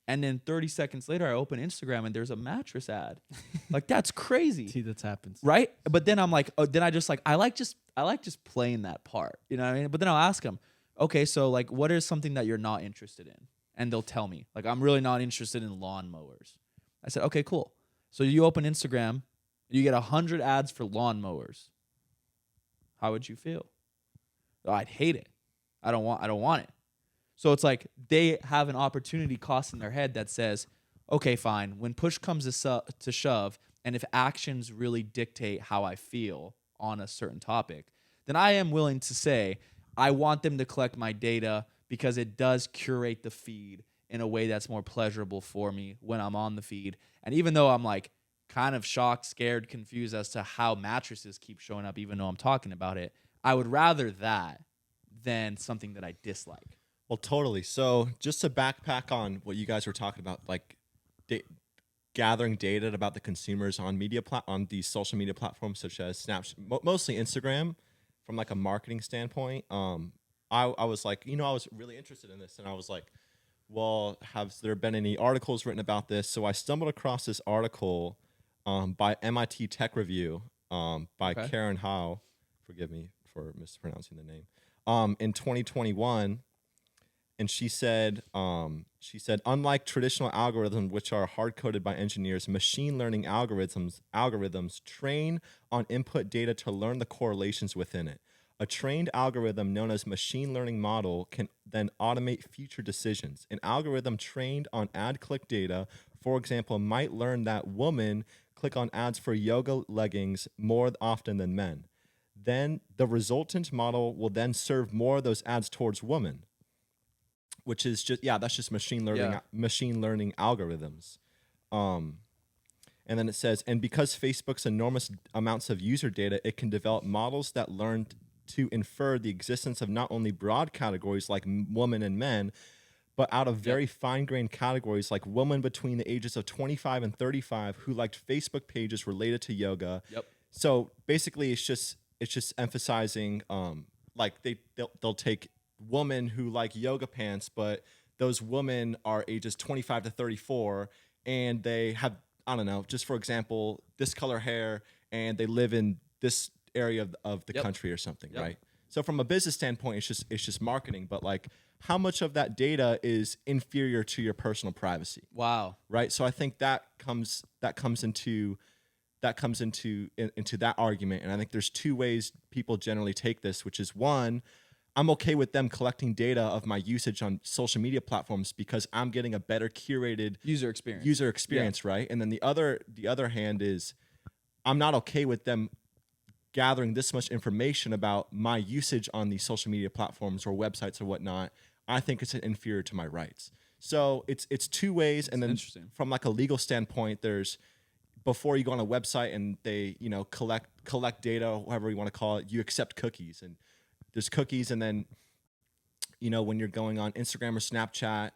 And then 30 seconds later, I open Instagram and there's a mattress ad. Like, that's crazy. See, that happens. Right? But then I'm like, I like just playing that part. You know what I mean? But then I'll ask them, okay, so like, what is something that you're not interested in? And they'll tell me, like, I'm really not interested in lawnmowers. I said, okay, cool. So you open Instagram, you get 100 ads for lawnmowers. How would you feel? Oh, I'd hate it. I don't want it. So it's like they have an opportunity cost in their head that says, okay, fine. When push comes to shove, and if actions really dictate how I feel on a certain topic, then I am willing to say I want them to collect my data because it does curate the feed in a way that's more pleasurable for me when I'm on the feed. And even though I'm like kind of shocked, scared, confused as to how mattresses keep showing up, even though I'm talking about it, I would rather that than something that I dislike. Well, totally. So just to backpack on what you guys were talking about, like gathering data about the consumers on on these social media platforms such as Snapchat, mostly Instagram, from like a marketing standpoint. I was like, I was really interested in this, and I was like, well, have there been any articles written about this? So I stumbled across this article by MIT Tech Review by Karen Howe. Forgive me for mispronouncing the name. In 2021. And she said, unlike traditional algorithms, which are hard-coded by engineers, machine learning algorithms train on input data to learn the correlations within it. A trained algorithm known as machine learning model can then automate future decisions. An algorithm trained on ad click data, for example, might learn that women click on ads for yoga leggings more often than men. Then the resultant model will then serve more of those ads towards women. Which is that's just machine learning algorithms. And then it says, and because Facebook's enormous amounts of user data, it can develop models that learn to infer the existence of not only broad categories like women and men, but out of very fine-grained categories like women between the ages of 25 and 35 who liked Facebook pages related to yoga. Yep. So basically, it's just emphasizing like they'll take women who like yoga pants, but those women are ages 25 to 34, and they have, I don't know, just for example, this color hair, and they live in this area of the country or something, right? So from a business standpoint, it's just marketing, but like how much of that data is inferior to your personal privacy? Wow. Right? So I think that comes into that argument, and I think there's two ways people generally take this, which is one, I'm okay with them collecting data of my usage on social media platforms because I'm getting a better curated user experience, right? And then the other hand is I'm not okay with them gathering this much information about my usage on these social media platforms or websites or whatnot. I think it's inferior to my rights. So it's two ways. And then from like a legal standpoint, there's before you go on a website and they collect data, however you want to call it, you accept cookies, and there's cookies, and then, when you're going on Instagram or Snapchat,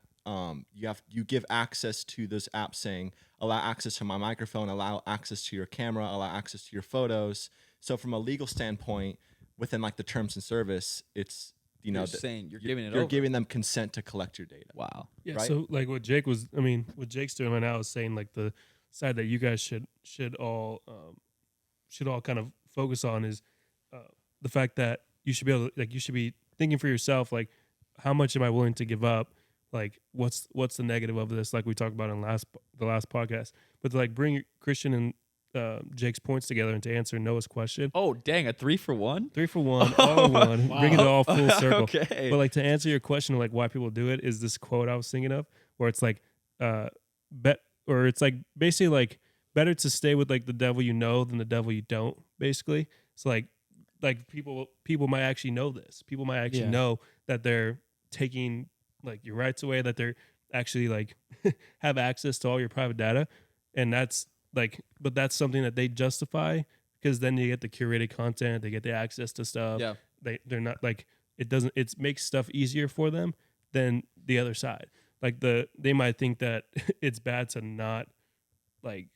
you give access to those apps saying, allow access to my microphone, allow access to your camera, allow access to your photos. So from a legal standpoint, within like the terms and service, it's, you're saying you're giving it you're over. giving them consent to collect your data. Wow. Yeah. Right? So like what Jake's doing right now is saying like the side that you guys should all kind of focus on is the fact that you should be able to, you should be thinking for yourself, like, how much am I willing to give up? Like, what's the negative of this? Like we talked about in the last podcast, but to bring Christian and Jake's points together and to answer Noah's question. Oh, dang, a 3-for-1? 3-for-1, all in one, wow. Bringing it all full circle. Okay. But to answer your question, why people do it is this quote I was thinking of, where it's basically better to stay with the devil you know than the devil you don't. Basically, it's people might actually know this. People might actually know that they're taking your rights away, that they're actually have access to all your private data, and that's but that's something that they justify because then you get the curated content, they get the access to stuff. Yeah, they're not it makes stuff easier for them than the other side. They might think that it's bad to not to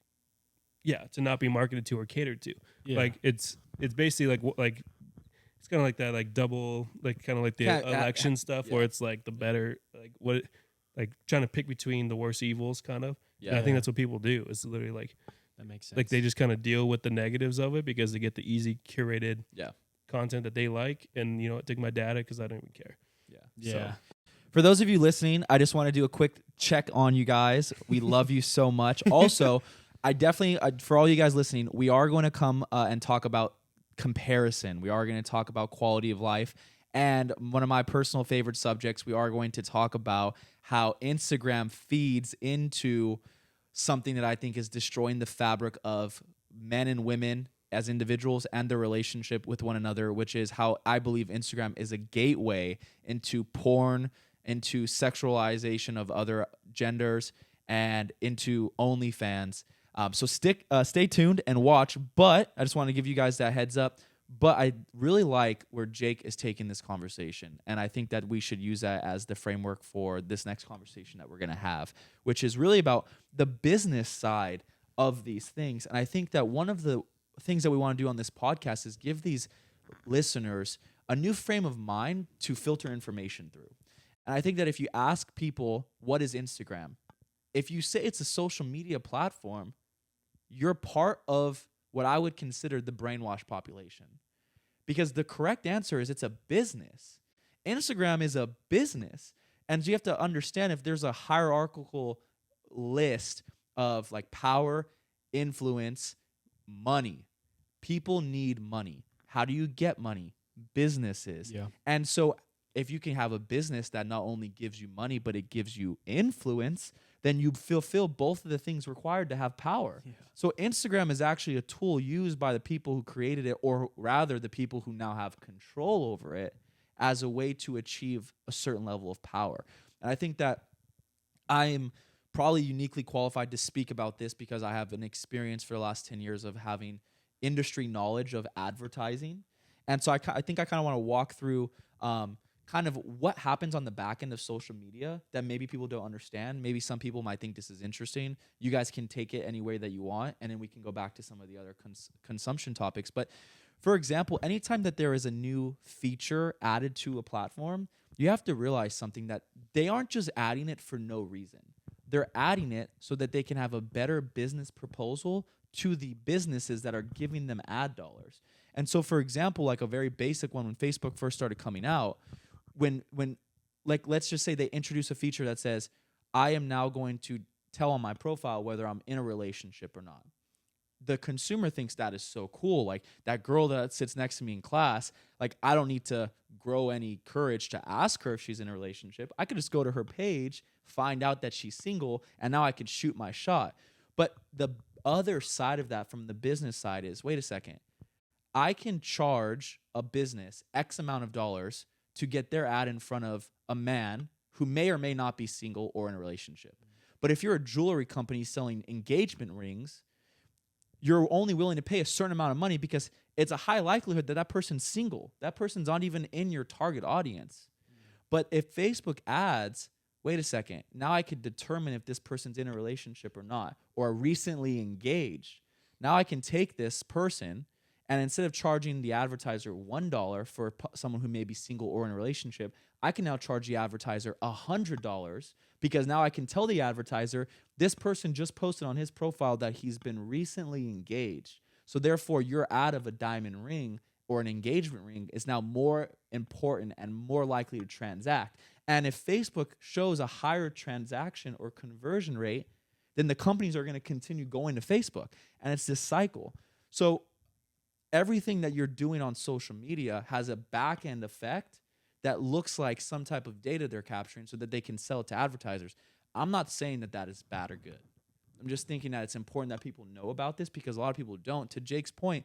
not be marketed to or catered to. Yeah. It's basically it's kind of like that double kind of the election stuff where it's the better trying to pick between the worst evils kind of. Yeah. And I think that's what people do. It's literally that makes sense. They just kind of deal with the negatives of it because they get the easy curated content that they like, and take my data because I don't even care. Yeah. So. For those of you listening, I just want to do a quick check on you guys. We love you so much. Also, I definitely, for all you guys listening, we are going to come and talk about comparison. We are going to talk about quality of life. And one of my personal favorite subjects, we are going to talk about how Instagram feeds into something that I think is destroying the fabric of men and women as individuals and their relationship with one another, which is how I believe Instagram is a gateway into porn, into sexualization of other genders, and into OnlyFans. So stay tuned and watch. But I just want to give you guys that heads up. But I really like where Jake is taking this conversation. And I think that we should use that as the framework for this next conversation that we're going to have, which is really about the business side of these things. And I think that one of the things that we want to do on this podcast is give these listeners a new frame of mind to filter information through. And I think that if you ask people, what is Instagram? If you say it's a social media platform, you're part of what I would consider the brainwashed population. Because the correct answer is it's a business. Instagram is a business. And you have to understand, if there's a hierarchical list of like power, influence, money. People need money. How do you get money? Businesses. Yeah. And so if you can have a business that not only gives you money, but it gives you influence, then you fulfill both of the things required to have power. Yeah. So Instagram is actually a tool used by the people who created it, or rather the people who now have control over it, as a way to achieve a certain level of power. And I think that I am probably uniquely qualified to speak about this because I have an experience for the last 10 years of having industry knowledge of advertising. And so I think I kind of want to walk through kind of what happens on the back end of social media that maybe people don't understand. Maybe some people might think this is interesting. You guys can take it any way that you want, and then we can go back to some of the other consumption topics. But for example, anytime that there is a new feature added to a platform, you have to realize something, that they aren't just adding it for no reason. They're adding it so that they can have a better business proposal to the businesses that are giving them ad dollars. And so, for example, like a very basic one, when Facebook first started coming out, when like, let's just say they introduce a feature that says, I am now going to tell on my profile whether I'm in a relationship or not. The consumer thinks that is so cool. Like, that girl that sits next to me in class, like, I don't need to grow any courage to ask her if she's in a relationship. I could just go to her page, find out that she's single, and now I could shoot my shot. But the other side of that, from the business side, is, wait a second, I can charge a business X amount of dollars to get their ad in front of a man who may or may not be single or in a relationship. But if you're a jewelry company selling engagement rings, you're only willing to pay a certain amount of money because it's a high likelihood that that person's single. That person's not even in your target audience. But if Facebook adds, wait a second, now I could determine if this person's in a relationship or not, or recently engaged. Now I can take this person, and instead of charging the advertiser $1 for someone who may be single or in a relationship, I can now charge the advertiser $100, because now I can tell the advertiser, this person just posted on his profile that he's been recently engaged. So therefore, your ad of a diamond ring or an engagement ring is now more important and more likely to transact. And if Facebook shows a higher transaction or conversion rate, then the companies are going to continue going to Facebook. And it's this cycle. So everything that you're doing on social media has a back-end effect that looks like some type of data they're capturing so that they can sell it to advertisers. I'm not saying that that is bad or good. I'm just thinking that it's important that people know about this, because a lot of people don't. To Jake's point,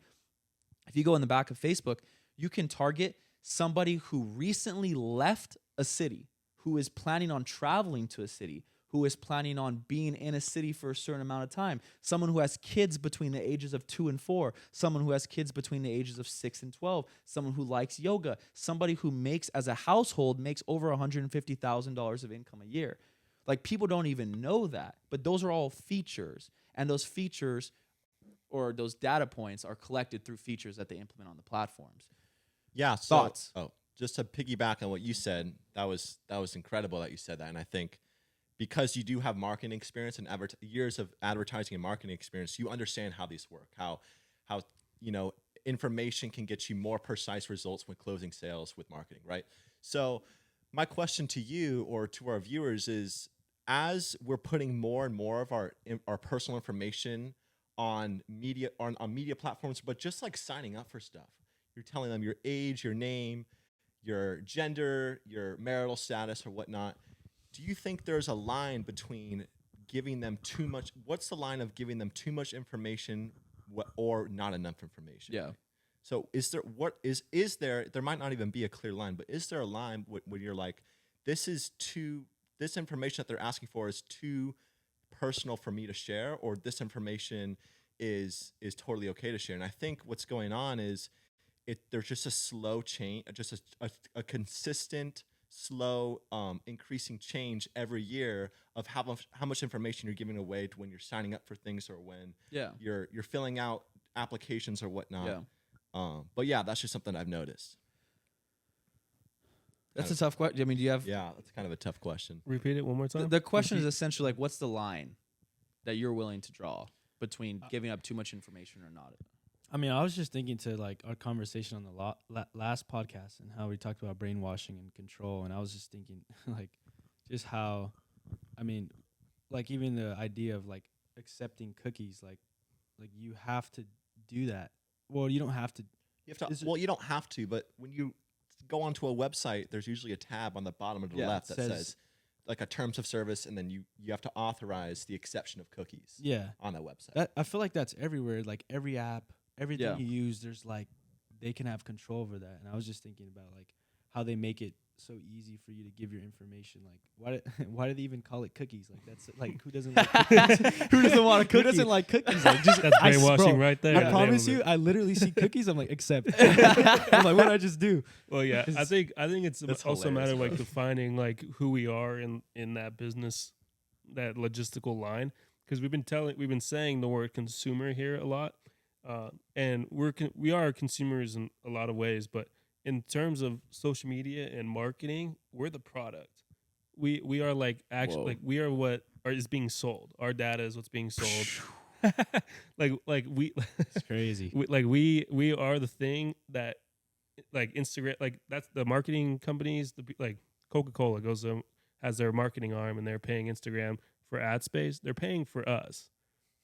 if you go in the back of Facebook, you can target somebody who recently left a city, who is planning on traveling to a city, who is planning on being in a city for a certain amount of time, someone who has kids between the ages of 2 and 4, someone who has kids between the ages of 6 and 12, someone who likes yoga, somebody who makes, as a household, makes over $150,000 of income a year. Like, people don't even know that, but those are all features, and those features or those data points are collected through features that they implement on the platforms. Yeah. So, Thoughts? Just to piggyback on what you said, that was incredible that you said that. And I think because you do have marketing experience and years of advertising and marketing experience, you understand how these work, how information can get you more precise results when closing sales with marketing, right? So my question to you or to our viewers is, as we're putting more and more of our personal information on media on media platforms, but just like signing up for stuff. You're telling them your age, your name, your gender, your marital status, or whatnot. Do you think there's a line between giving them too much? What's the line of giving them too much information or not enough information? Yeah. So there might not even be a clear line, but is there a line when you're like, this information that they're asking for is too personal for me to share, or this information is totally okay to share? And I think what's going on is there's just a slow change, just a consistent, slow, increasing change every year of how much information you're giving away when you're signing up for things, or when you're filling out applications or whatnot. Yeah. But yeah, that's just something I've noticed. That's a tough question. I mean, do you have? Yeah, that's kind of a tough question. Repeat it one more time. The question is essentially like, what's the line that you're willing to draw between giving up too much information or not? I mean, I was just thinking to like our conversation on the last podcast and how we talked about brainwashing and control, and I was just thinking like just how, I mean, like even the idea of like accepting cookies, like you have to do that. Well, you don't have to. You don't have to, but when you go onto a website, there's usually a tab on the bottom of the left that says like a terms of service, and then you have to authorize the exception of cookies. Yeah. On that website. I feel like that's everywhere. Like every app, everything you use, there's like they can have control over that. And I was just thinking about like how they make it so easy for you to give your information. Like why do they even call it cookies? Like that's like who doesn't like cookies? Who doesn't want a cookie? Who doesn't like cookies? Like just that's brainwashing right there. I promise you, I literally see cookies. I'm like, accept. I'm like, what did I just do? Well, yeah, I think it's also a matter of like defining like who we are in that business, that logistical line, because we've been saying the word consumer here a lot, and we are consumers in a lot of ways, but in terms of social media and marketing, we're the product. We are like actually like we are what is being sold. Our data is what's being sold. like we It's crazy. we are the thing that like Instagram, like that's the marketing companies, like Coca-Cola has their marketing arm, and they're paying Instagram for ad space. They're paying for us.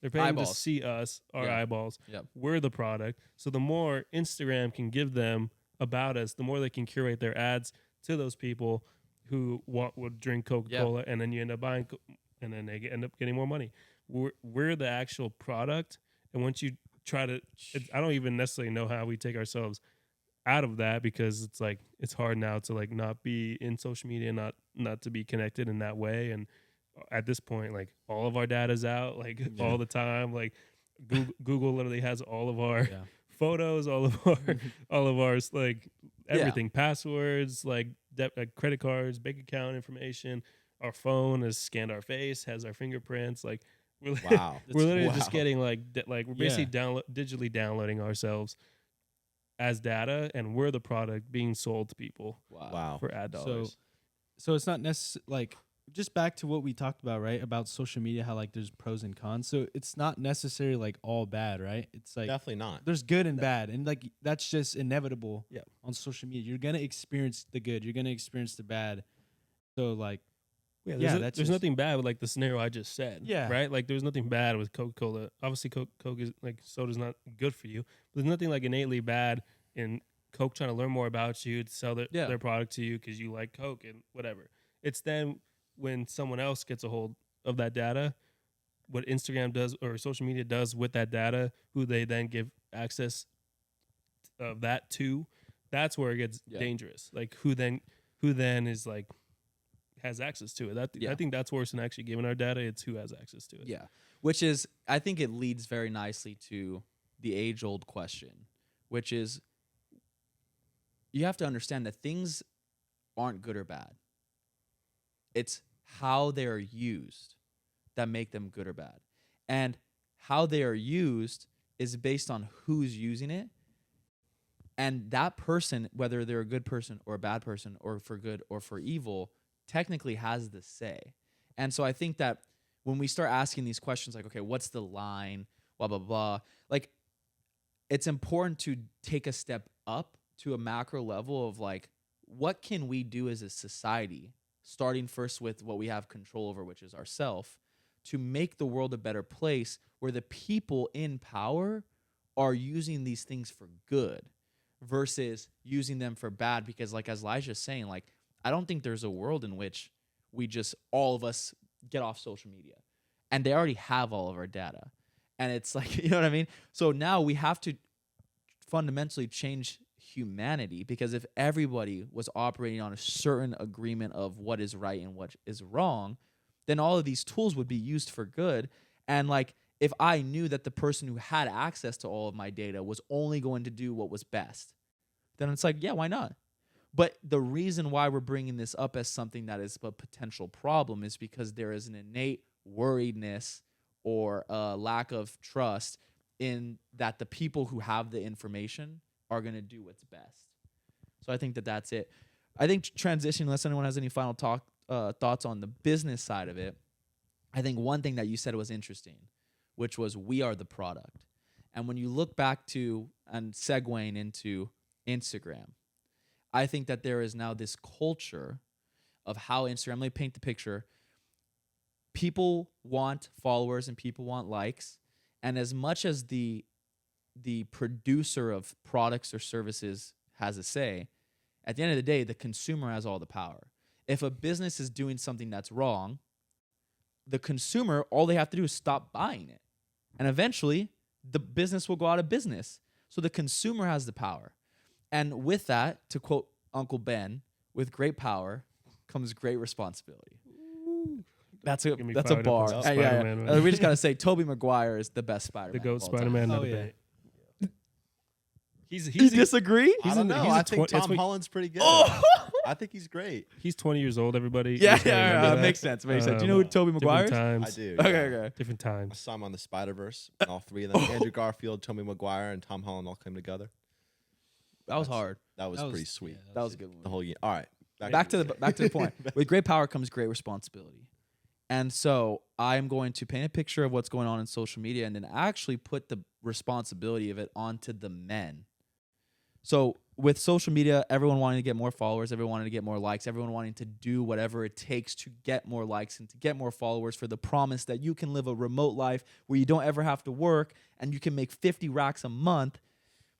They're paying eyeballs. To see us, our eyeballs. Yep. We're the product. So the more Instagram can give them about us, the more they can curate their ads to those people who would drink Coca-Cola, and then you end up buying, and then they end up getting more money. We're the actual product, and once you try to, I don't even necessarily know how we take ourselves out of that, because it's like it's hard now to like not be in social media, not to be connected in that way. And at this point, like all of our data's out, like all the time. Like Google literally has all of our photos, all of our like everything, passwords, like credit cards, bank account information. Our phone has scanned our face, has our fingerprints. Like we're literally just getting like we're basically digitally downloading ourselves as data, and we're the product being sold to people. Wow. For ad dollars. So it's not necessarily like, just back to what we talked about, right? About social media, how like there's pros and cons. So it's not necessarily like all bad, right? It's like definitely not. There's good and bad, and like that's just inevitable. Yeah. On social media, you're gonna experience the good, you're gonna experience the bad. So like, there's nothing bad with like the scenario I just said. Yeah. Right. Like there's nothing bad with Coca-Cola. Obviously, Coke is like soda's not good for you. But there's nothing like innately bad in Coke trying to learn more about you, to sell their product to you because you like Coke and whatever. It's then when someone else gets a hold of that data, what Instagram does or social media does with that data, who they then give access of that to, that's where it gets dangerous. Like who then is like has access to it. I think that's worse than actually giving our data. It's who has access to it. Yeah, which is, I think it leads very nicely to the age-old question, which is you have to understand that things aren't good or bad. It's how they are used that make them good or bad. And how they are used is based on who's using it. And that person, whether they're a good person or a bad person or for good or for evil, technically has the say. And so I think that when we start asking these questions like, okay, what's the line, blah, blah, blah, like it's important to take a step up to a macro level of like, what can we do as a society, starting first with what we have control over, which is ourself, to make the world a better place where the people in power are using these things for good versus using them for bad. Because like as Elijah's saying, like I don't think there's a world in which we just all of us get off social media and they already have all of our data. And it's like, you know what I mean? So now we have to fundamentally change humanity, because if everybody was operating on a certain agreement of what is right and what is wrong, then all of these tools would be used for good. And like if I knew that the person who had access to all of my data was only going to do what was best, then it's like, yeah, why not? But the reason why we're bringing this up as something that is a potential problem is because there is an innate worriedness or a lack of trust in that the people who have the information are going to do what's best. So I think that that's it. I think transitioning, unless anyone has any final thoughts on the business side of it, I think one thing that you said was interesting, which was we are the product. And when you look back to and segueing into Instagram, I think that there is now this culture of how Instagram, let me paint the picture. People want followers and people want likes. And as much as the producer of products or services has a say, at the end of the day, the consumer has all the power. If a business is doing something that's wrong, the consumer, all they have to do is stop buying it. And eventually, the business will go out of business. So the consumer has the power. And with that, to quote Uncle Ben, with great power comes great responsibility. That's a bar. We just got to say Tobey Maguire is the best Spider-Man. The GOAT Spider-Man, no debate. You disagree? I don't know. I think Tom Holland's pretty good. I think he's great. He's 20 years old, everybody. Yeah, makes sense. Do you know who Tobey Maguire is? I do. Yeah. Okay. Different times. I saw him on the Spider-Verse. All three of them. Andrew Garfield, Tobey Maguire, and Tom Holland all came together. That was hard. That was pretty sweet. Yeah, that was a good one. The whole year. All right. Back to the point. With great power comes great responsibility. And so I'm going to paint a picture of what's going on in social media and then actually put the responsibility of it onto the men. So with social media, everyone wanting to get more followers, everyone wanting to get more likes, everyone wanting to do whatever it takes to get more likes and to get more followers for the promise that you can live a remote life where you don't ever have to work and you can make 50 racks a month.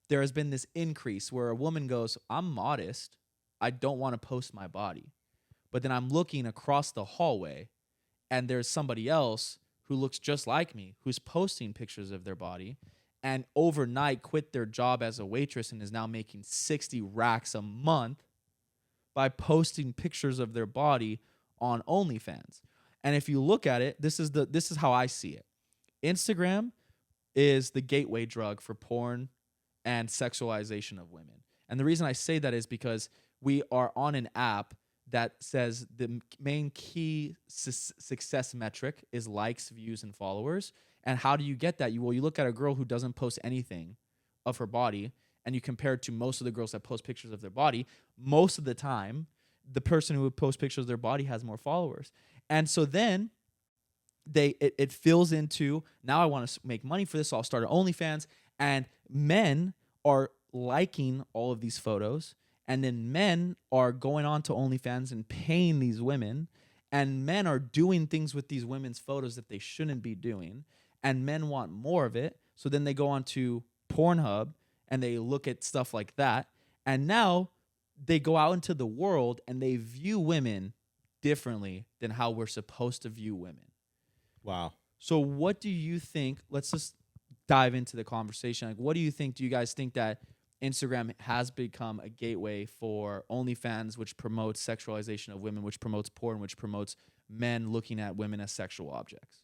There has been this increase where a woman goes, I'm modest. I don't want to post my body. But then I'm looking across the hallway and there's somebody else who looks just like me who's posting pictures of their body and overnight quit their job as a waitress and is now making 60 racks a month by posting pictures of their body on OnlyFans. And if you look at it, this is how I see it. Instagram is the gateway drug for porn and sexualization of women. And the reason I say that is because we are on an app that says the main key success metric is likes, views, and followers. And how do you get that? You look at a girl who doesn't post anything of her body, and you compare it to most of the girls that post pictures of their body. Most of the time, the person who would post pictures of their body has more followers. And so then it fills into, now I want to make money for this, so I'll start an OnlyFans. And men are liking all of these photos, and then men are going on to OnlyFans and paying these women, and men are doing things with these women's photos that they shouldn't be doing, and men want more of it, so then they go on to Pornhub and they look at stuff like that, and now they go out into the world and they view women differently than how we're supposed to view women. Wow. So what do you think? Let's just dive into the conversation. Like, what do you think? Do you guys think that Instagram has become a gateway for OnlyFans, which promotes sexualization of women, which promotes porn, which promotes men looking at women as sexual objects?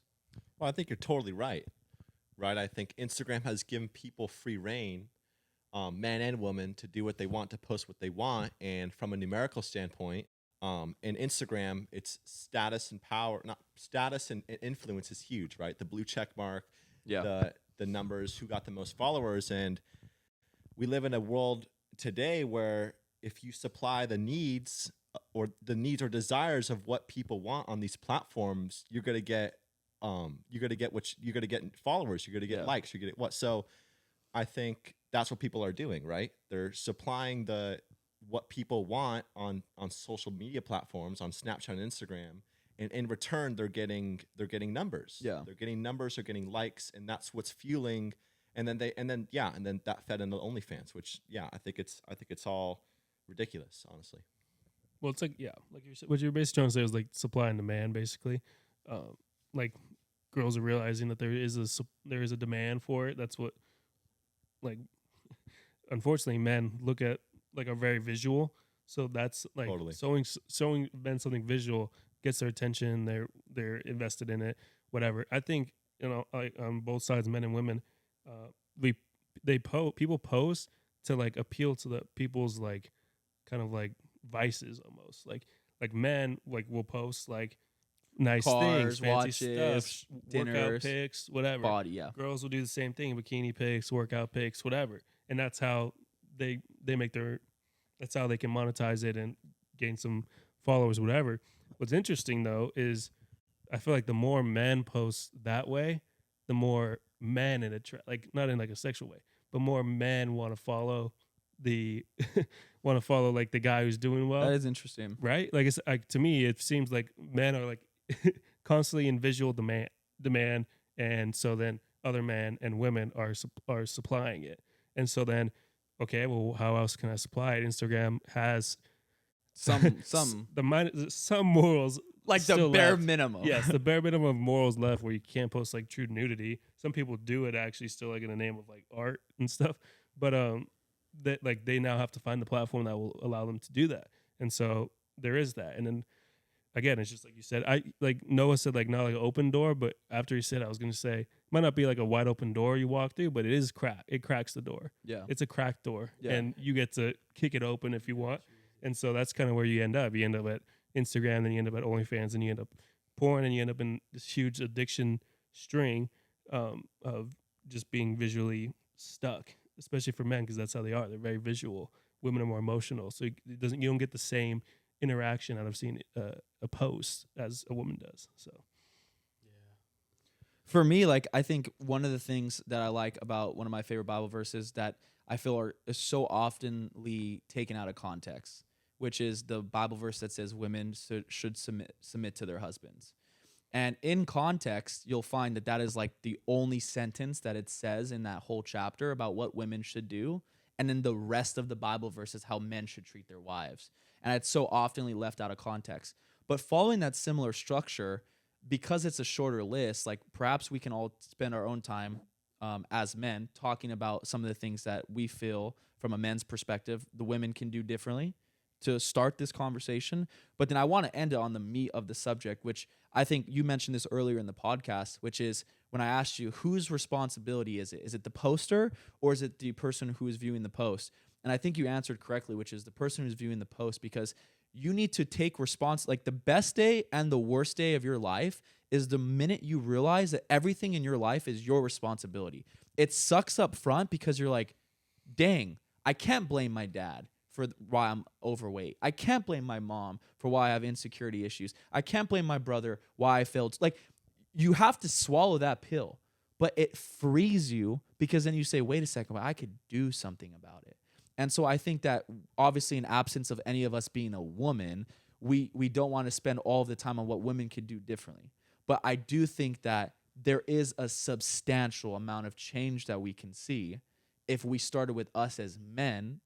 Well, I think you're totally right. I think Instagram has given people free reign, men and women, to do what they want, to post what they want. And from a numerical standpoint, in Instagram, it's status and power, not status and influence is huge, right? The blue check mark, the numbers, who got the most followers. And we live in a world today where if you supply the needs or desires of what people want on these platforms, you're gonna get followers, you're gonna get likes, you're gonna get what. So I think that's what people are doing, right? They're supplying what people want on social media platforms, on Snapchat and Instagram, and in return they're getting numbers. Yeah. They're getting numbers, they're getting likes, and that's what's fueling. And then that fed into OnlyFans, which I think it's all ridiculous, honestly. Well, it's like what you're basically trying to say is like supply and demand, basically. Like girls are realizing that there is a demand for it. That's what, like, unfortunately, men look at are very visual. So that's like Totally. showing men something visual gets their attention. They're invested in it. Whatever. I think like on both sides, men and women, people post to like appeal to the people's like kind of like vices almost. Like men like will post like nice Cars, things, fancy watches, stuff, dinners, workout pics, whatever. Body, yeah. Girls will do the same thing, bikini pics, workout pics, whatever. And that's how they make that's how they can monetize it and gain some followers, whatever. What's interesting though is I feel like the more men post that way, the more men like not in like a sexual way, but more men want to follow like the guy who's doing well. That is interesting, right? Like it's like to me, it seems like men are like constantly in visual demand, and so then other men and women are supplying it, and so then okay, well, how else can I supply it? Instagram has some morals. Like the bare left. minimum. Yes, the bare minimum of morals left where you can't post like true nudity. Some people do it actually still like in the name of like art and stuff. But that like they now have to find the platform that will allow them to do that. And so there is that. And then again, it's just like you said, I like Noah said like not like an open door, but after he said I was gonna say it might not be like a wide open door you walk through, but it is it cracks the door. Yeah. It's a cracked door. Yeah. And you get to kick it open if you want. And so that's kind of where you end up. You end up at Instagram, then you end up at OnlyFans, and you end up porn, and you end up in this huge addiction string of just being visually stuck, especially for men because that's how they are. They're very visual. Women are more emotional, so you don't get the same interaction out of seeing a post as a woman does. So, for me, like I think one of the things that I like about one of my favorite Bible verses that I feel is so oftenly taken out of context, which is the Bible verse that says women should submit to their husbands. And in context, you'll find that is like the only sentence that it says in that whole chapter about what women should do. And then the rest of the Bible verse is how men should treat their wives. And it's so oftenly left out of context. But following that similar structure, because it's a shorter list, like perhaps we can all spend our own time as men talking about some of the things that we feel from a men's perspective the women can do differently to start this conversation. But then I want to end it on the meat of the subject, which I think you mentioned this earlier in the podcast, which is when I asked you, whose responsibility is it? Is it the poster or is it the person who is viewing the post? And I think you answered correctly, which is the person who's viewing the post, because you need to take like the best day and the worst day of your life is the minute you realize that everything in your life is your responsibility. It sucks up front because you're like, dang, I can't blame my dad for why I'm overweight. I can't blame my mom for why I have insecurity issues. I can't blame my brother why I failed. Like, you have to swallow that pill, but it frees you because then you say, wait a second, well, I could do something about it. And so I think that obviously in absence of any of us being a woman, we don't want to spend all of the time on what women could do differently. But I do think that there is a substantial amount of change that we can see if we started with us as men.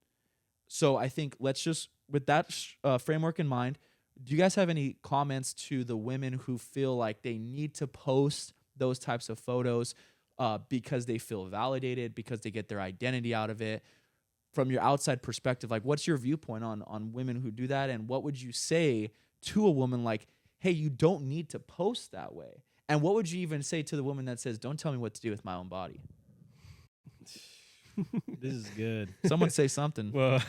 So I think let's just, with that framework in mind, do you guys have any comments to the women who feel like they need to post those types of photos because they feel validated, because they get their identity out of it? From your outside perspective, like what's your viewpoint on women who do that? And what would you say to a woman like, hey, you don't need to post that way? And what would you even say to the woman that says, don't tell me what to do with my own body? This is good. Someone say something. Well,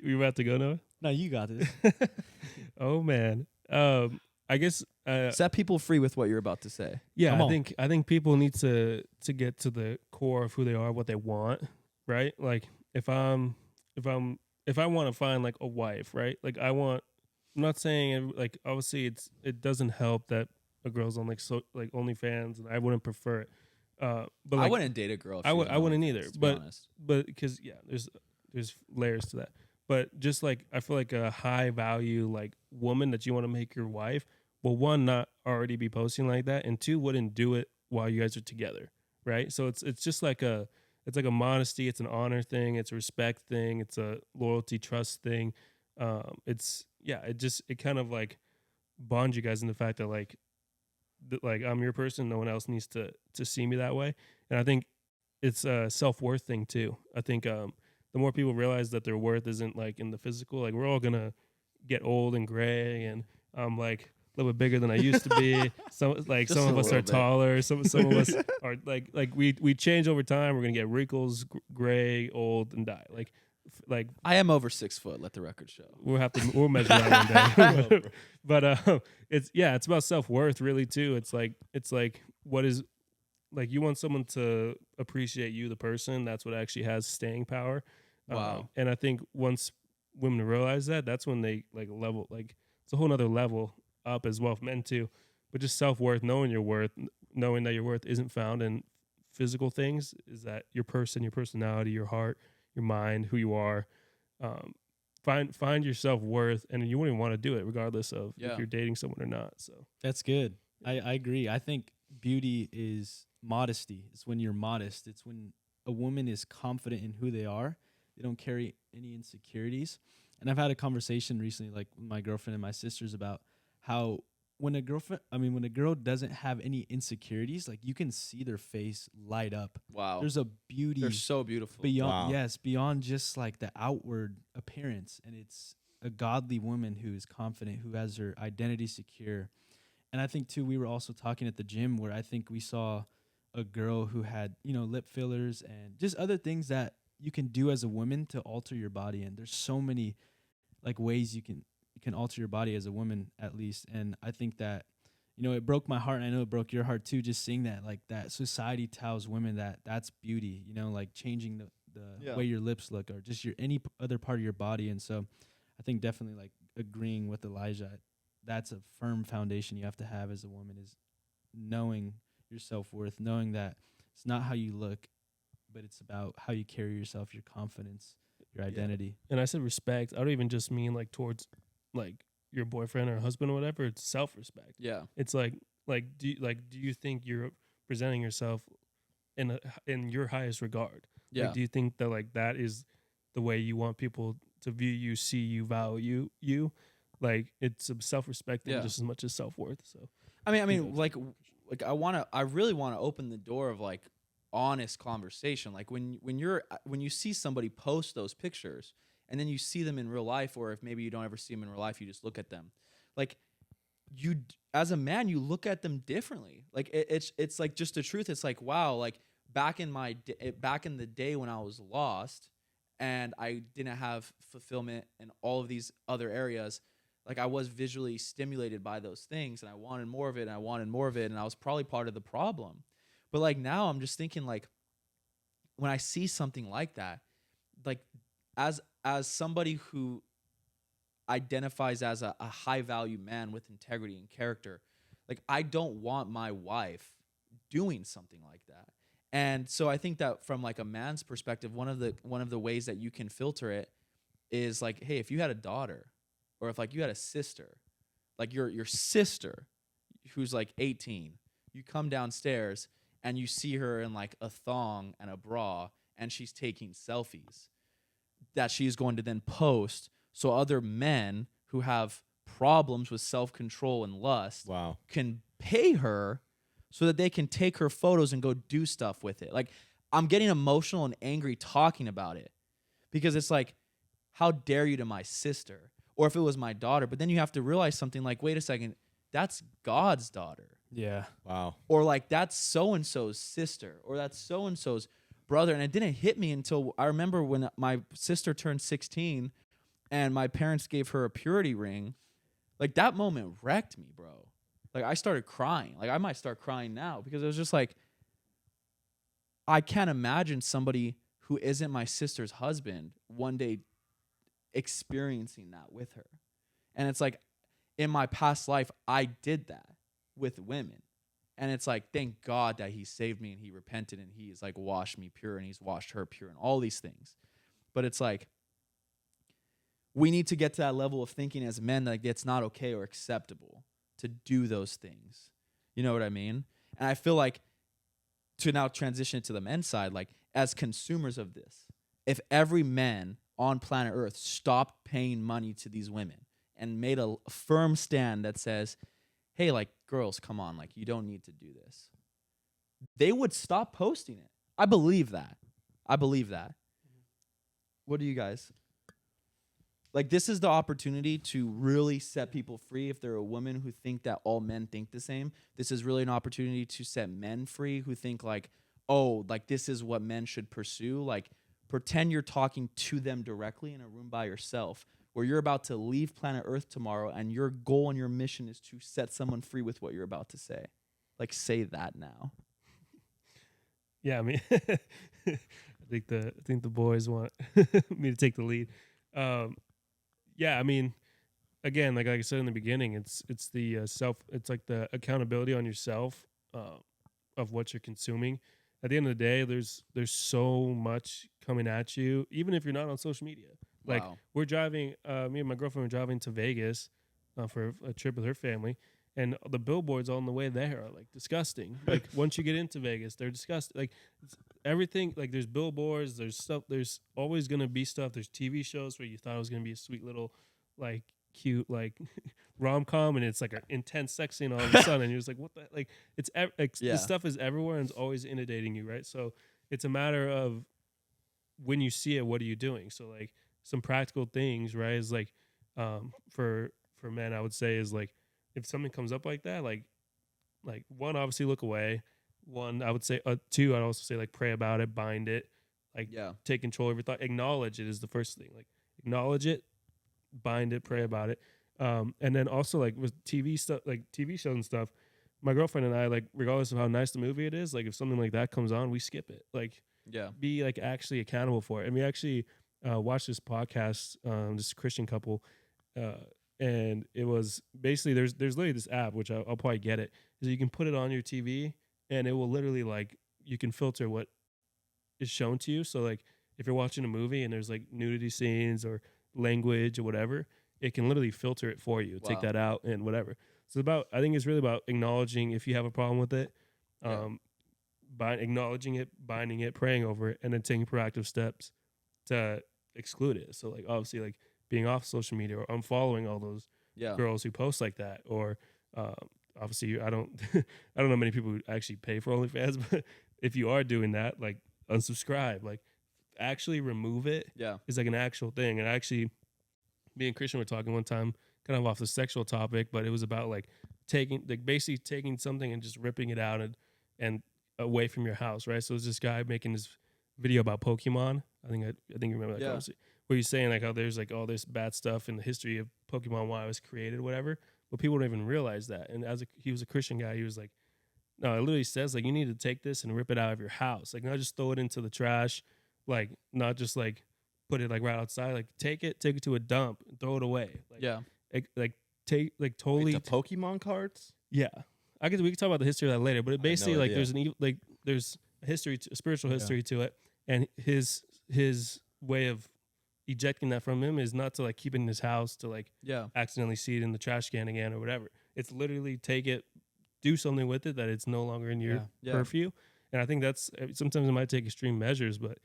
you about to go, Noah? No, you got this. Oh man, I guess set people free with what you're about to say. Yeah, I think people need to get to the core of who they are, what they want, right? Like if I want to find like a wife, right? Like I'm not saying like obviously it doesn't help that a girl's on like OnlyFans, and I wouldn't prefer it. But like, I wouldn't date a girl. I wouldn't either. But honest. Because there's layers to that. But just like I feel like a high value like woman that you want to make your wife well, one, not already be posting like that, and two, wouldn't do it while you guys are together, right? So it's just like a modesty, it's an honor thing, it's a respect thing, it's a loyalty, trust thing. It kind of like bonds you guys in the fact that like I'm your person, no one else needs to see me that way. And I think it's a self-worth thing too. I think the more people realize that their worth isn't like in the physical, like we're all gonna get old and gray, and I'm like a little bit bigger than I used to be. Some of us are taller. Some of us are like we change over time. We're gonna get wrinkles, gray, old, and die. Like I am over 6 foot. Let the record show. We'll measure that one day. But it's about self-worth really too. It's like what is, like, you want someone to appreciate you, the person. That's what actually has staying power. Wow. And I think once women realize that, that's when they like level, like it's a whole nother level up as well, men too. But just self-worth, knowing your worth, knowing that your worth isn't found in physical things, is that your person, your personality, your heart, your mind, who you are. Find your self-worth, and you wouldn't even want to do it regardless of if you're dating someone or not. So that's good. I agree. I think beauty is modesty. It's when you're modest. It's when a woman is confident in who they are. They don't carry any insecurities. And I've had a conversation recently, like with my girlfriend and my sisters, about how when a girl doesn't have any insecurities, like you can see their face light up. Wow. There's a beauty. They're so beautiful. Beyond just like the outward appearance. And it's a godly woman who is confident, who has her identity secure. And I think too, we were also talking at the gym where I think we saw a girl who had, lip fillers and just other things that you can do as a woman to alter your body. And there's so many like ways you can alter your body as a woman, at least. And I think that, it broke my heart, and I know it broke your heart too, just seeing that, like, that society tells women that that's beauty, like changing the way your lips look or just any other part of your body. And so I think definitely like agreeing with Elijah, that's a firm foundation you have to have as a woman, is knowing your self-worth, knowing that it's not how you look, but it's about how you carry yourself, your confidence, your identity. And I said respect. I don't even just mean like towards like your boyfriend or husband or whatever. It's self-respect. Yeah. It's like do you think you're presenting yourself in your highest regard? Yeah. Like, do you think that like that is the way you want people to view you, see you, value you? Like, it's a self-respect thing just as much as self-worth. So I mean I really want to open the door of like honest conversation. Like when you see somebody post those pictures and then you see them in real life, or if maybe you don't ever see them in real life, you just look at them. Like, you, as a man, you look at them differently. Like it's like just the truth. It's like, wow, like back in the day when I was lost and I didn't have fulfillment in all of these other areas, like I was visually stimulated by those things and I wanted more of it and I wanted more of it, and I was probably part of the problem. But like now I'm just thinking, like, when I see something like that, like as somebody who identifies as a high value man with integrity and character, like I don't want my wife doing something like that. And so I think that from like a man's perspective, one of the ways that you can filter it is like, hey, if you had a daughter, or if like you had a sister, like your sister who's like 18, you come downstairs and you see her in like a thong and a bra and she's taking selfies that she's going to then post, so other men who have problems with self-control and lust can pay her so that they can take her photos and go do stuff with it. Like, I'm getting emotional and angry talking about it, because it's like, how dare you to my sister? Or if it was my daughter, but then you have to realize something like, wait a second, that's God's daughter. Yeah. Wow. Or like, that's so-and-so's sister, or that's so-and-so's brother. And it didn't hit me until I remember when my sister turned 16 and my parents gave her a purity ring. Like, that moment wrecked me, bro. Like, I started crying. Like, I might start crying now, because it was just like, I can't imagine somebody who isn't my sister's husband one day experiencing that with her. And it's like, in my past life, I did that with women. And it's like, thank God that he saved me and he repented and he's like washed me pure and he's washed her pure and all these things. But it's like, we need to get to that level of thinking as men that it's not okay or acceptable to do those things. You know what I mean? And I feel like, to now transition to the men's side, like as consumers of this, if every man on planet Earth stopped paying money to these women and made a firm stand that says, hey, like, girls, come on, like, you don't need to do this, they would stop posting it. I believe that. What do you guys? Like, this is the opportunity to really set people free. If they're a woman who think that all men think the same, this is really an opportunity to set men free who think like, oh, like this is what men should pursue. Like, pretend you're talking to them directly in a room by yourself where you're about to leave planet Earth tomorrow and your goal and your mission is to set someone free with what you're about to say. Like, say that now. Yeah, I mean, I think the boys want me to take the lead. Yeah, I mean, again, like I said in the beginning, it's the it's like the accountability on yourself of what you're consuming. At the end of the day, there's so much coming at you, even if you're not on social media. Like, we're driving, me and my girlfriend were driving to Vegas for a trip with her family, and the billboards on the way there are like disgusting. Like, once you get into Vegas, they're disgusting. Like, everything, like there's billboards, there's stuff, there's always gonna be stuff. There's TV shows where you thought it was gonna be a sweet little, like, cute, like rom-com, and it's like an intense sex scene all of a sudden, and you're just like, what the, like, this stuff is everywhere and it's always inundating you, right? So it's a matter of, when you see it, what are you doing? So like some practical things, right, is like for men, I would say, is like, if something comes up like that, like one, obviously look away. One, I would say, two, I'd also say, like, pray about it, bind it, like, take control of your thought, acknowledge it is the first thing, like, acknowledge it, bind it, pray about it. And then also, like, with TV stuff, like TV shows and stuff, my girlfriend and I, like, regardless of how nice the movie it is, like, if something like that comes on, we skip it. Like, be like actually accountable for it. And we actually watched this podcast, this Christian couple, and it was basically, there's literally this app, which I'll probably get it, is you can put it on your TV and it will literally, like, you can filter what is shown to you. So like, if you're watching a movie and there's like nudity scenes or language or whatever, it can literally filter it for you, take that out and whatever. So I think it's really about acknowledging if you have a problem with it, by acknowledging it, binding it, praying over it, and then taking proactive steps to exclude it. So like, obviously, like, being off social media or unfollowing all those girls who post like that, or obviously, I don't know many people who actually pay for OnlyFans, but if you are doing that, like, unsubscribe, like, actually remove it. Is like an actual thing. And actually, me and Christian were talking one time, kind of off the sexual topic, but it was about like basically taking something and just ripping it out and away from your house, right? So there's this guy making this video about Pokemon. I think you remember that conversation, where he's saying like how there's like all this bad stuff in the history of Pokemon, why it was created, whatever. But people don't even realize that. And he was a Christian guy, he was like, no, it literally says like, you need to take this and rip it out of your house. Like, not just throw it into the trash, like, not just like put it like right outside. Like, take it to a dump, and throw it away. Like, take like totally. Wait, the Pokemon cards? Yeah, we can talk about the history of that later. But it basically, like, there's a history, a spiritual history to it, and his way of ejecting that from him is not to like keep it in his house to like accidentally see it in the trash can again or whatever. It's literally take it, do something with it that it's no longer in your purview. And I think that's, sometimes it might take extreme measures, but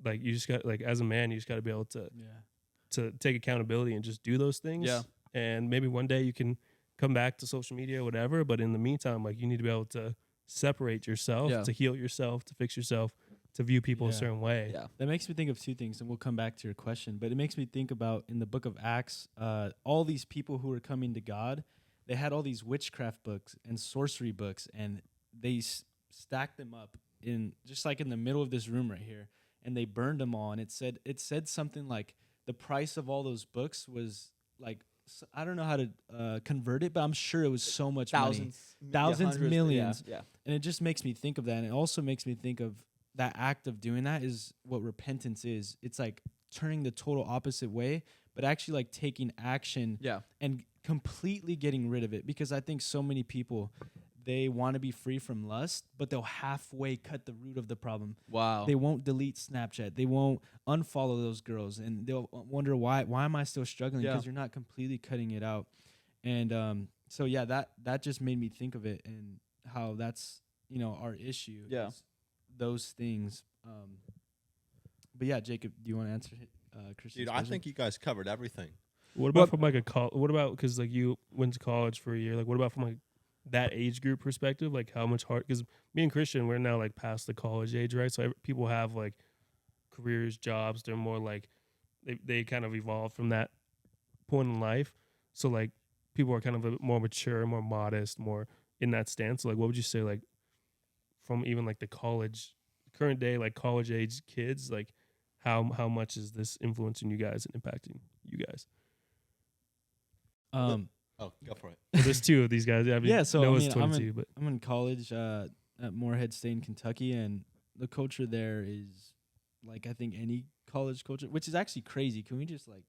like, you just got, like, as a man, you just got to be able to take accountability and just do those things. And maybe one day you can come back to social media or whatever, but in the meantime, like, you need to be able to separate yourself, to heal yourself, to fix yourself, to view people a certain way. That makes me think of two things, and we'll come back to your question, but it makes me think about, in the book of Acts, all these people who were coming to God, they had all these witchcraft books and sorcery books, and they stacked them up in just like in the middle of this room right here, and they burned them all. And it said something like the price of all those books was like, I don't know how to convert it, but I'm sure it was so much money, thousands, millions. And it just makes me think of that. And it also makes me think of that act of doing that is what repentance is. It's like turning the total opposite way, but actually like taking action and completely getting rid of it. Because I think so many people, they want to be free from lust, but they'll halfway cut the root of the problem. They won't delete Snapchat. They won't unfollow those girls, and they'll wonder why am I still struggling? Because you're not completely cutting it out. And so yeah, that just made me think of it and how that's, our issue. Yeah. Is those things. But yeah, Jacob, do you want to answer Christian's Dude, I question? think you guys covered everything. What about from like what about, because like you went to college for a year, like what about from like that age group perspective, like how much hard, because me and Christian, we're now like past the college age, right? So people have like careers, jobs, they're more like they kind of evolve from that point in life. So like people are kind of a bit more mature, more modest, more in that stance. So like what would you say, like from even like the current day, like college age kids, like how much is this influencing you guys and impacting you guys? Oh, go for it. Well, there's two of these guys. I mean, Yeah, so Noah's 22, but I'm in college at Morehead State in Kentucky, and the culture there is like I think any college culture, which is actually crazy. Can we just like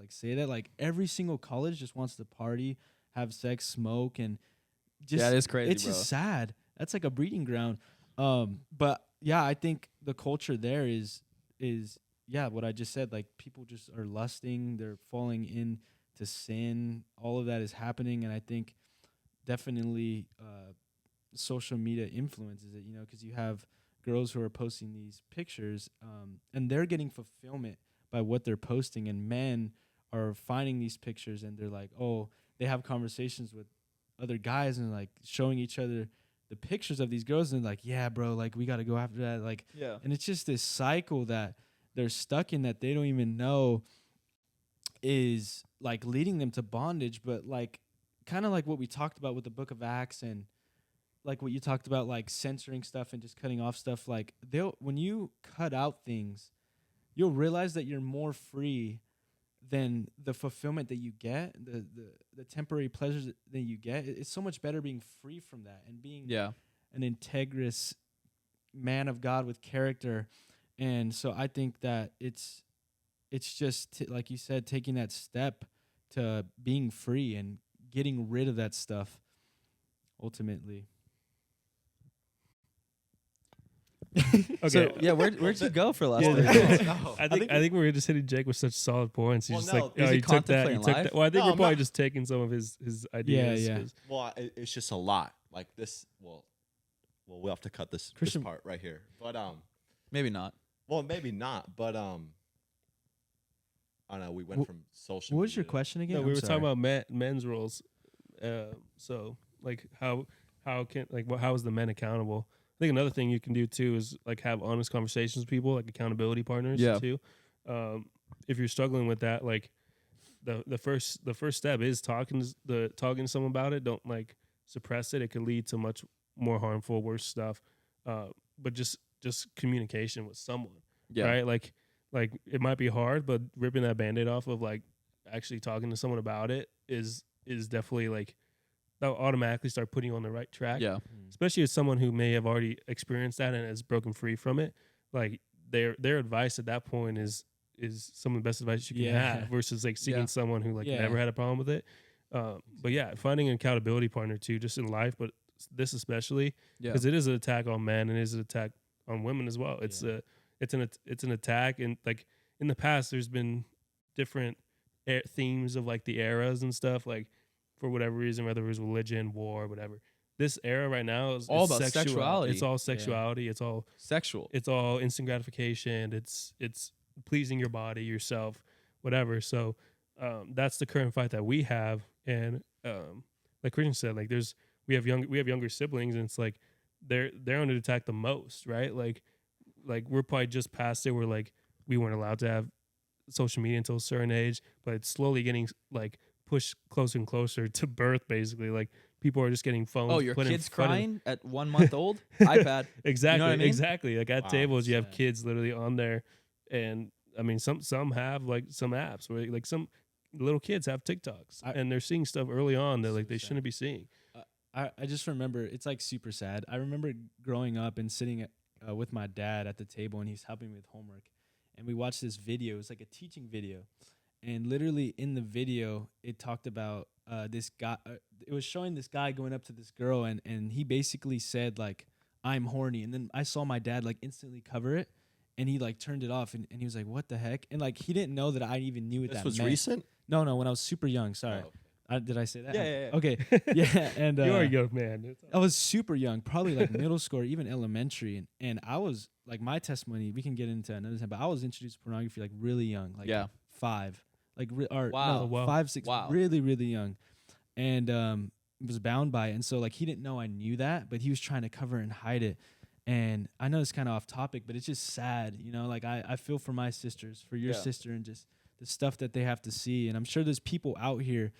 say that? Like every single college just wants to party, have sex, smoke, and just Yeah, it is crazy, It's bro. just sad. That's like a breeding ground. But yeah, I think the culture there is what I just said. Like people just are lusting, they're falling into sin. All of that is happening, and I think definitely social media influences it. Because you have girls who are posting these pictures, and they're getting fulfillment by what they're posting, and men are finding these pictures and they're like, oh, they have conversations with other guys and like showing each other the pictures of these girls and like, yeah, bro, like we got to go after that. Like, Yeah. and it's just this cycle that they're stuck in that they don't even know is like leading them to bondage. But like, kind of like what we talked about with the book of Acts and like what you talked about, like censoring stuff and just cutting off stuff. Like when you cut out things, you'll realize that you're more free than the fulfillment that you get, the temporary pleasures that you get. It's so much better being free from that and being an integrous man of God with character. And so I think that it's just like you said, taking that step to being free and getting rid of that stuff ultimately. okay. So yeah, where'd you go for last Yeah, week? No. I think we were just hitting Jake with such solid points. He's Well, just no, like, is he you took that, you contemplating took life? that. Well, I think No, we're I'm probably not. just taking some of his ideas. Yeah. 'cause- Well, it's just a lot. Like this. Well, we'll have to cut this Christian- part right here. But Maybe not. well, maybe not. But I don't know. We went from social. What was your media- question again? No, we I'm were sorry. talking about men's roles. So like how can like how is the men accountable? I think another thing you can do too is like have honest conversations with people, like accountability partners too. If you're struggling with that, like the first step is talking to someone about it. Don't like suppress it. It could lead to much more harmful, worse stuff. But just communication with someone, right? Like it might be hard, but ripping that Band-Aid off of like actually talking to someone about it is definitely like that'll automatically start putting you on the right track. Yeah. Especially as someone who may have already experienced that and has broken free from it. Like their advice at that point is some of the best advice you can have versus like seeking someone who like never had a problem with it. But yeah, finding an accountability partner too, just in life, but this especially because it is an attack on men and it is an attack on women as well. It's an attack, and like in the past, there's been different themes of like the eras and stuff, like for whatever reason, whether it was religion, war, whatever. This era right now is all about sexuality. It's all sexuality. It's all sexual. It's all instant gratification. It's pleasing your body, yourself, whatever. So that's the current fight that we have. And like Christian said, like we have younger siblings, and it's like they're under attack the most, right? Like we're probably just past it where like we weren't allowed to have social media until a certain age, but it's slowly getting like pushed closer and closer to birth, basically. Like people are just getting phones. Oh, your kid's crying at 1 month old? iPad. Exactly. You know what I mean? Exactly. Like at tables, you have sad. kids literally on there, and I mean some have like some apps where like some little kids have TikToks and they're seeing stuff early on that like they shouldn't be seeing. I just remember it's like super sad. I remember growing up and sitting with my dad at the table, and he's helping me with homework, and we watched this video. It was like a teaching video, and literally in the video, it talked about this guy. It was showing this guy going up to this girl, and he basically said like, "I'm horny," and then I saw my dad like instantly cover it, and he like turned it off, and he was like, "What the heck?" And like he didn't know that I even knew what This that was meant. recent. No, when I was super young. Sorry. Oh, okay. Did I say that? Yeah. Okay. Yeah. And you're a young man. I was super young, probably like middle school or even elementary. And I was like, my testimony, we can get into another time, but I was introduced to pornography like really young, like 5, like, Wow. 5, 6, Wow. really, really young. And was bound by it. And so like, he didn't know I knew that, but he was trying to cover and hide it. And I know it's kind of off topic, but it's just sad, you know, like I feel for my sisters, for your sister, and just the stuff that they have to see. And I'm sure there's people out here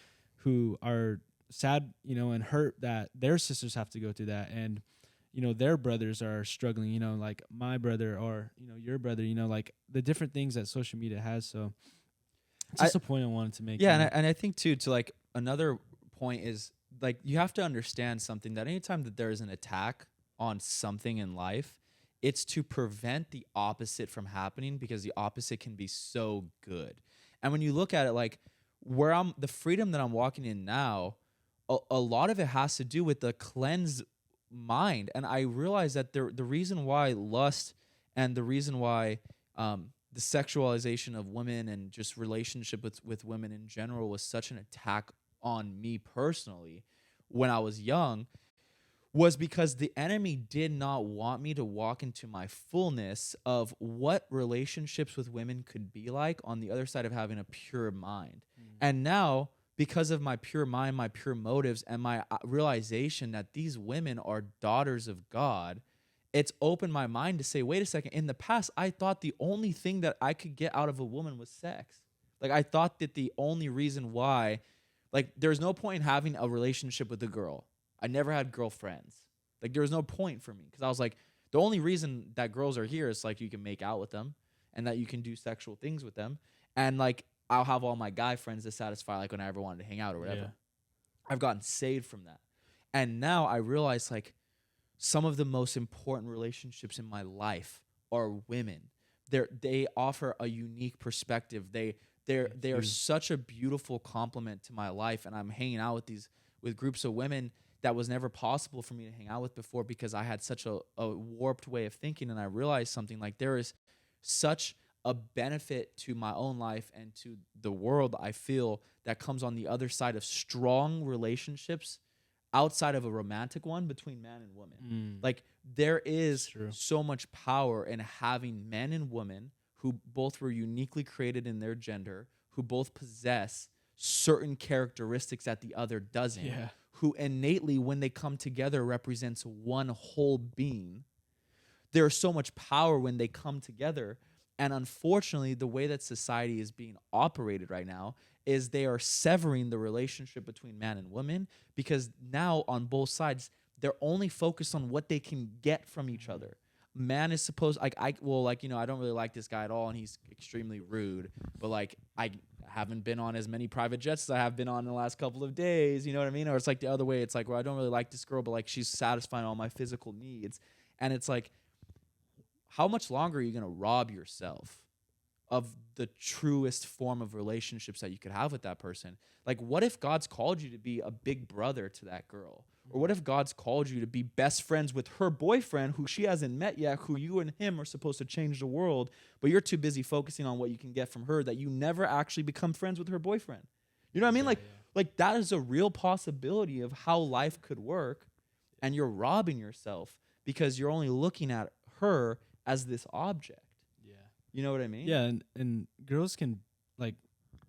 who are sad, you know, and hurt that their sisters have to go through that. And, you know, their brothers are struggling, you know, like my brother or, you know, your brother, you know, like the different things that social media has. So it's just a point I wanted to make. Yeah. And I think too, to like another point is like, you have to understand something, that anytime that there is an attack on something in life, it's to prevent the opposite from happening, because the opposite can be so good. And when you look at it, like the freedom that I'm walking in now, a lot of it has to do with the cleansed mind. And I realize that the reason why lust and the reason why the sexualization of women and just relationship with women in general was such an attack on me personally when I was young, was because the enemy did not want me to walk into my fullness of what relationships with women could be like on the other side of having a pure mind. And now, because of my pure mind, my pure motives, and my realization that these women are daughters of God, it's opened my mind to say, wait a second, in the past, I thought the only thing that I could get out of a woman was sex. Like, I thought that the only reason why, like, there's no point in having a relationship with a girl. I never had girlfriends. Like, there was no point for me, because I was like, the only reason that girls are here is like you can make out with them and that you can do sexual things with them. And like, I'll have all my guy friends to satisfy, like when I ever wanted to hang out or whatever. Yeah. I've gotten saved from that. And now I realize like some of the most important relationships in my life are women. They offer a unique perspective. They are such a beautiful complement to my life. And I'm hanging out with groups of women that was never possible for me to hang out with before, because I had such a warped way of thinking. And I realized something, like there is such a benefit to my own life and to the world, I feel, that comes on the other side of strong relationships outside of a romantic one between man and woman. Like, there is so much power in having men and women who both were uniquely created in their gender, who both possess certain characteristics that the other doesn't, who innately, when they come together, represents one whole being. There's so much power when they come together. And unfortunately, the way that society is being operated right now is they are severing the relationship between man and woman, because now on both sides, they're only focused on what they can get from each other. Man is supposed, I don't really like this guy at all, and he's extremely rude, but like, I haven't been on as many private jets as I have been on in the last couple of days, you know what I mean? Or it's like the other way, it's like, well, I don't really like this girl, but like, she's satisfying all my physical needs. And it's like, how much longer are you going to rob yourself of the truest form of relationships that you could have with that person? Like, what if God's called you to be a big brother to that girl? Or what if God's called you to be best friends with her boyfriend, who she hasn't met yet, who you and him are supposed to change the world, but you're too busy focusing on what you can get from her that you never actually become friends with her boyfriend? You know what I mean? Like that is a real possibility of how life could work, and you're robbing yourself because you're only looking at her as this object. Yeah. You know what I mean? Yeah, and girls can, like,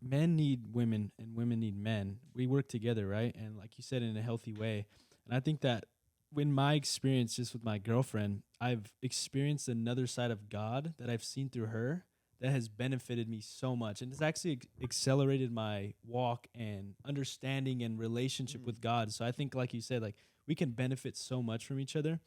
men need women and women need men. We work together, right? And like you said, in a healthy way. And I think that in my experience just with my girlfriend, I've experienced another side of God that I've seen through her that has benefited me so much. And it's actually accelerated my walk and understanding and relationship with God. So I think, like you said, like, we can benefit so much from each other.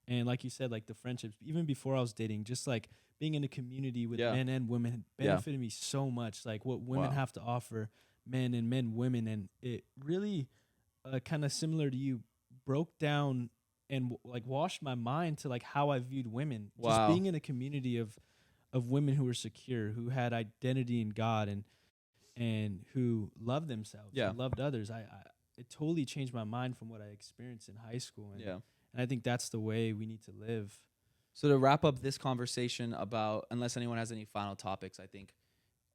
And like you said, like the friendships, even before I was dating, just like being in a community with men and women benefited me so much. Like what women have to offer men and men, women. And it really kind of similar to you, broke down and like washed my mind to like how I viewed women. Just being in a community of women who were secure, who had identity in God and who loved themselves, and loved others. It totally changed my mind from what I experienced in high school. And and I think that's the way we need to live. So to wrap up this conversation about, unless anyone has any final topics, I think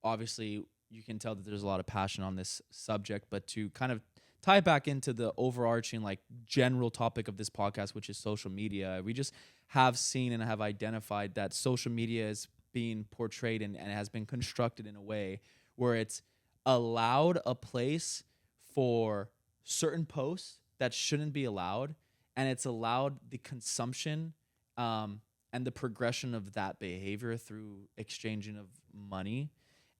obviously you can tell that there's a lot of passion on this subject, but to kind of tie it back into the overarching like general topic of this podcast, which is social media, we just have seen and have identified that social media is being portrayed and it has been constructed in a way where it's allowed a place for certain posts that shouldn't be allowed, and it's allowed the consumption and the progression of that behavior through exchanging of money,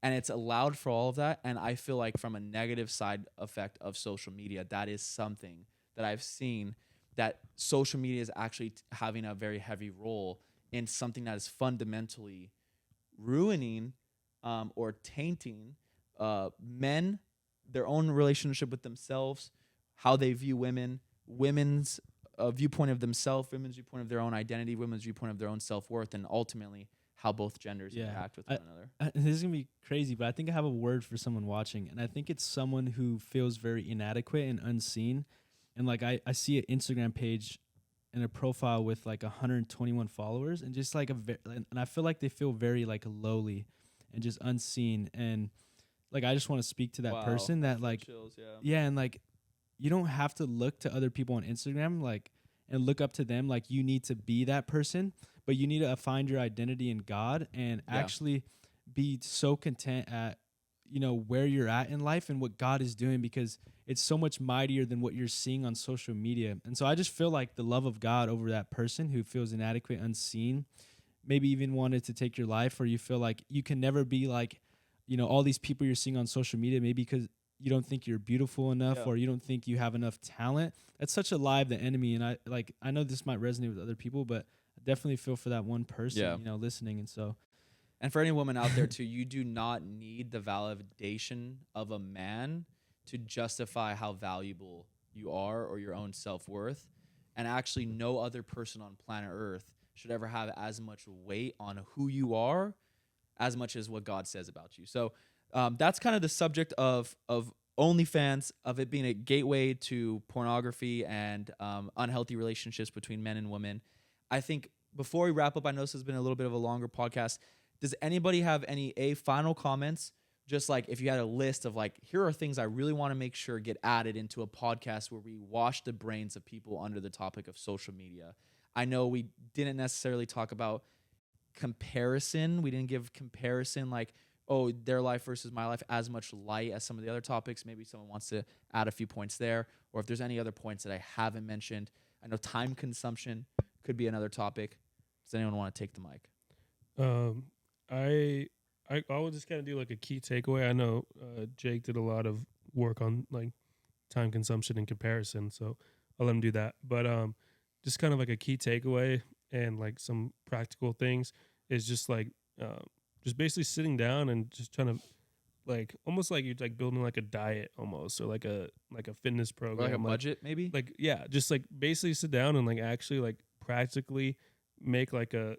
and it's allowed for all of that. And I feel like from a negative side effect of social media, that is something that I've seen, that social media is actually having a very heavy role in something that is fundamentally ruining or tainting men, their own relationship with themselves, how they view women, women's viewpoint of themselves, women's viewpoint of their own identity, women's viewpoint of their own self-worth, and ultimately how both genders interact with one another. This is going to be crazy, but I think I have a word for someone watching, and I think it's someone who feels very inadequate and unseen. And like I see an Instagram page and a profile with like 121 followers, and just like and I feel like they feel very like lowly and just unseen. And like I just want to speak to that person that like chills, and like you don't have to look to other people on Instagram like and look up to them like you need to be that person, but you need to find your identity in God and actually be so content at where you're at in life and what God is doing, because it's so much mightier than what you're seeing on social media. And so I just feel like the love of God over that person who feels inadequate, unseen, maybe even wanted to take your life, or you feel like you can never be like all these people you're seeing on social media, maybe because you don't think you're beautiful enough or you don't think you have enough talent. That's such a lie of the enemy. And I know this might resonate with other people, but I definitely feel for that one person, listening. And so, and for any woman out there too, you do not need the validation of a man to justify how valuable you are or your own self-worth. And actually no other person on planet Earth should ever have as much weight on who you are as much as what God says about you. So that's kind of the subject of OnlyFans, of it being a gateway to pornography and unhealthy relationships between men and women. I think before we wrap up, I know this has been a little bit of a longer podcast. Does anybody have any final comments? Just like if you had a list of like, here are things I really want to make sure get added into a podcast where we wash the brains of people under the topic of social media. I know we didn't necessarily talk about comparison. We didn't give comparison like, oh, their life versus my life as much light as some of the other topics. Maybe someone wants to add a few points there, or if there's any other points that I haven't mentioned. I know time consumption could be another topic. Does anyone want to take the mic? I will just kind of do like a key takeaway. I know Jake did a lot of work on like time consumption and comparison, so I'll let him do that. But just kind of like a key takeaway and like some practical things is just like just basically sitting down and just trying to like almost like you're like building like a diet almost, or like a fitness program, or like a budget maybe. Like just like basically sit down and like actually like practically make like a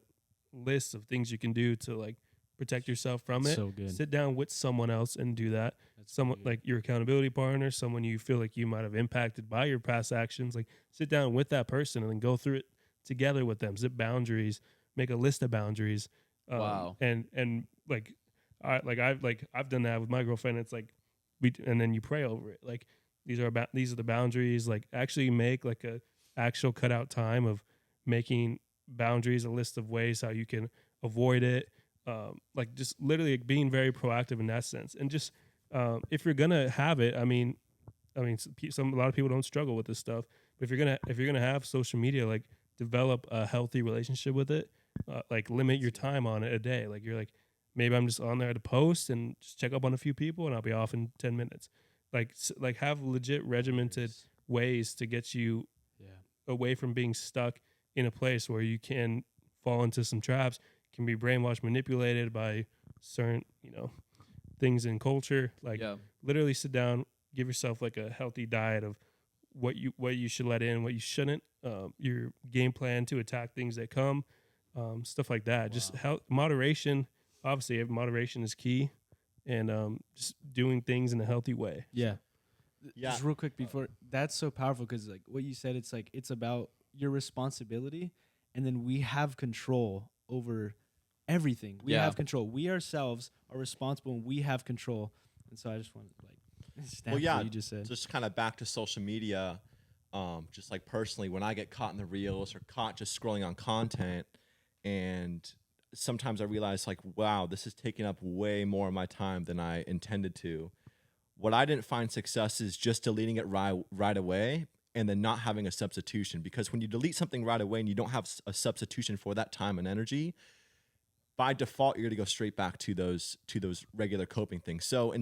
list of things you can do to like protect yourself from it. So good. Sit down with someone else and do that. Someone like your accountability partner, someone you feel like you might have impacted by your past actions. Like sit down with that person and then go through it together with them. Set boundaries. Make a list of boundaries. Wow. And like I've done that with my girlfriend. It's like and then you pray over it. Like these are the boundaries. Like actually make like a actual cutout time of making boundaries, a list of ways how you can avoid it. Like just literally like being very proactive in that sense. And just if you're gonna have it, I mean, a lot of people don't struggle with this stuff. But if you're gonna have social media, like develop a healthy relationship with it. Like limit your time on it a day. Like you're like, maybe I'm just on there to post and just check up on a few people and I'll be off in 10 minutes. Like have legit regimented ways to get you away from being stuck in a place where you can fall into some traps, can be brainwashed, manipulated by certain, things in culture. Like literally sit down, give yourself like a healthy diet of what you should let in, what you shouldn't, your game plan to attack things that come. Stuff like that. Wow. Just moderation. Obviously, moderation is key, and just doing things in a healthy way. Yeah. Just real quick before, that's so powerful because like what you said, it's like it's about your responsibility, and then we have control over everything. We have control. We ourselves are responsible, and we have control. And so I just want to stamp what you just said. Just kind of back to social media. Just like personally, when I get caught in the reels or caught just scrolling on content, and sometimes I realize like, wow, this is taking up way more of my time than I intended to. What I didn't find success is just deleting it right away and then not having a substitution. Because when you delete something right away and you don't have a substitution for that time and energy, by default, you're going to go straight back to those regular coping things. So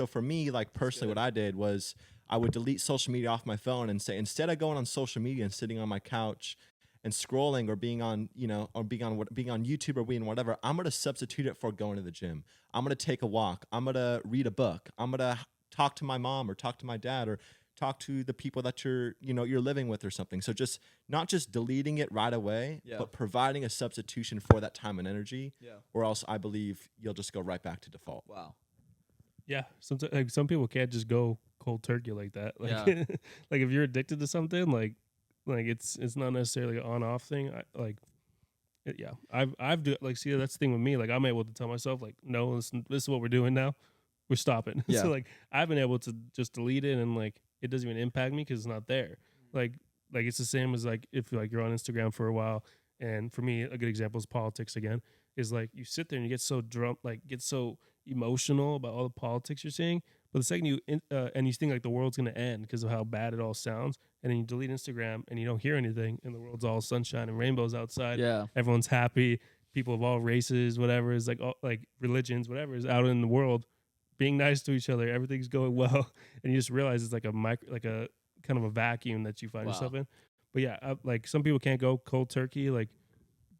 for me, like personally, what I did was I would delete social media off my phone and say, instead of going on social media and sitting on my couch and scrolling or being on YouTube or being whatever, I'm going to substitute it for going to the gym. I'm going to take a walk. I'm going to read a book. I'm going to talk to my mom or talk to my dad or talk to the people that you're living with or something. So just not just deleting it right away, but providing a substitution for that time and energy, or else I believe you'll just go right back to default. Wow. Yeah. Some people can't just go cold turkey like that. Like, like if you're addicted to something, like it's not necessarily an on-off thing. I've do like, see, that's the thing with me. Like I'm able to tell myself like, no, this is what we're doing now. We're stopping. Yeah. So like I've been able to just delete it and like it doesn't even impact me because it's not there. Like it's the same as like if like you're on Instagram for a while, and for me a good example is politics again. Is like you sit there and you get so get so emotional about all the politics you're seeing, but the second you and you think like the world's gonna end because of how bad it all sounds, and then you delete Instagram and you don't hear anything, and the world's all sunshine and rainbows outside. Yeah, everyone's happy. People of all races, whatever is like all, like religions, whatever is out in the world, being nice to each other. Everything's going well, and you just realize it's like a kind of a vacuum that you find yourself in. But yeah, like some people can't go cold turkey. Like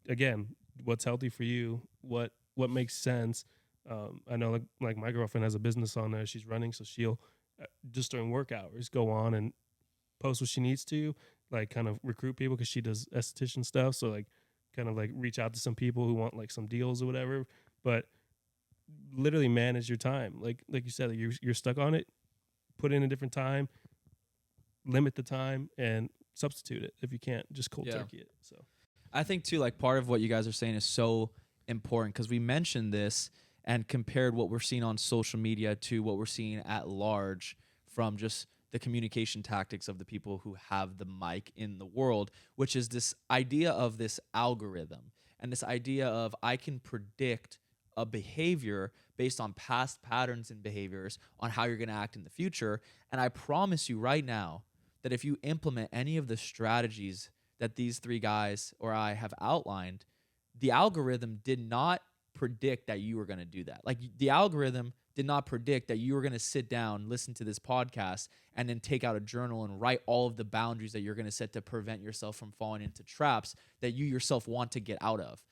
again, what's healthy for you? What makes sense? I know like my girlfriend has a business on there. She's running, so she'll just during work hours go on and post what she needs to, like kind of recruit people because she does esthetician stuff. So like kind of like reach out to some people who want like some deals or whatever. But literally manage your time. Like you said, like you're stuck on it. Put in a different time. Limit the time and substitute it if you can't. Just cold turkey it. So I think too, like part of what you guys are saying is so important because we mentioned this and compared what we're seeing on social media to what we're seeing at large from just the communication tactics of the people who have the mic in the world, which is this idea of this algorithm and this idea of I can predict a behavior based on past patterns and behaviors on how you're going to act in the future. And I promise you right now that if you implement any of the strategies that these three guys or I have outlined, the algorithm did not predict that you were going to do that. Like the algorithm did not predict that you were going to sit down, listen to this podcast, and then take out a journal and write all of the boundaries that you're going to set to prevent yourself from falling into traps that you yourself want to get out of.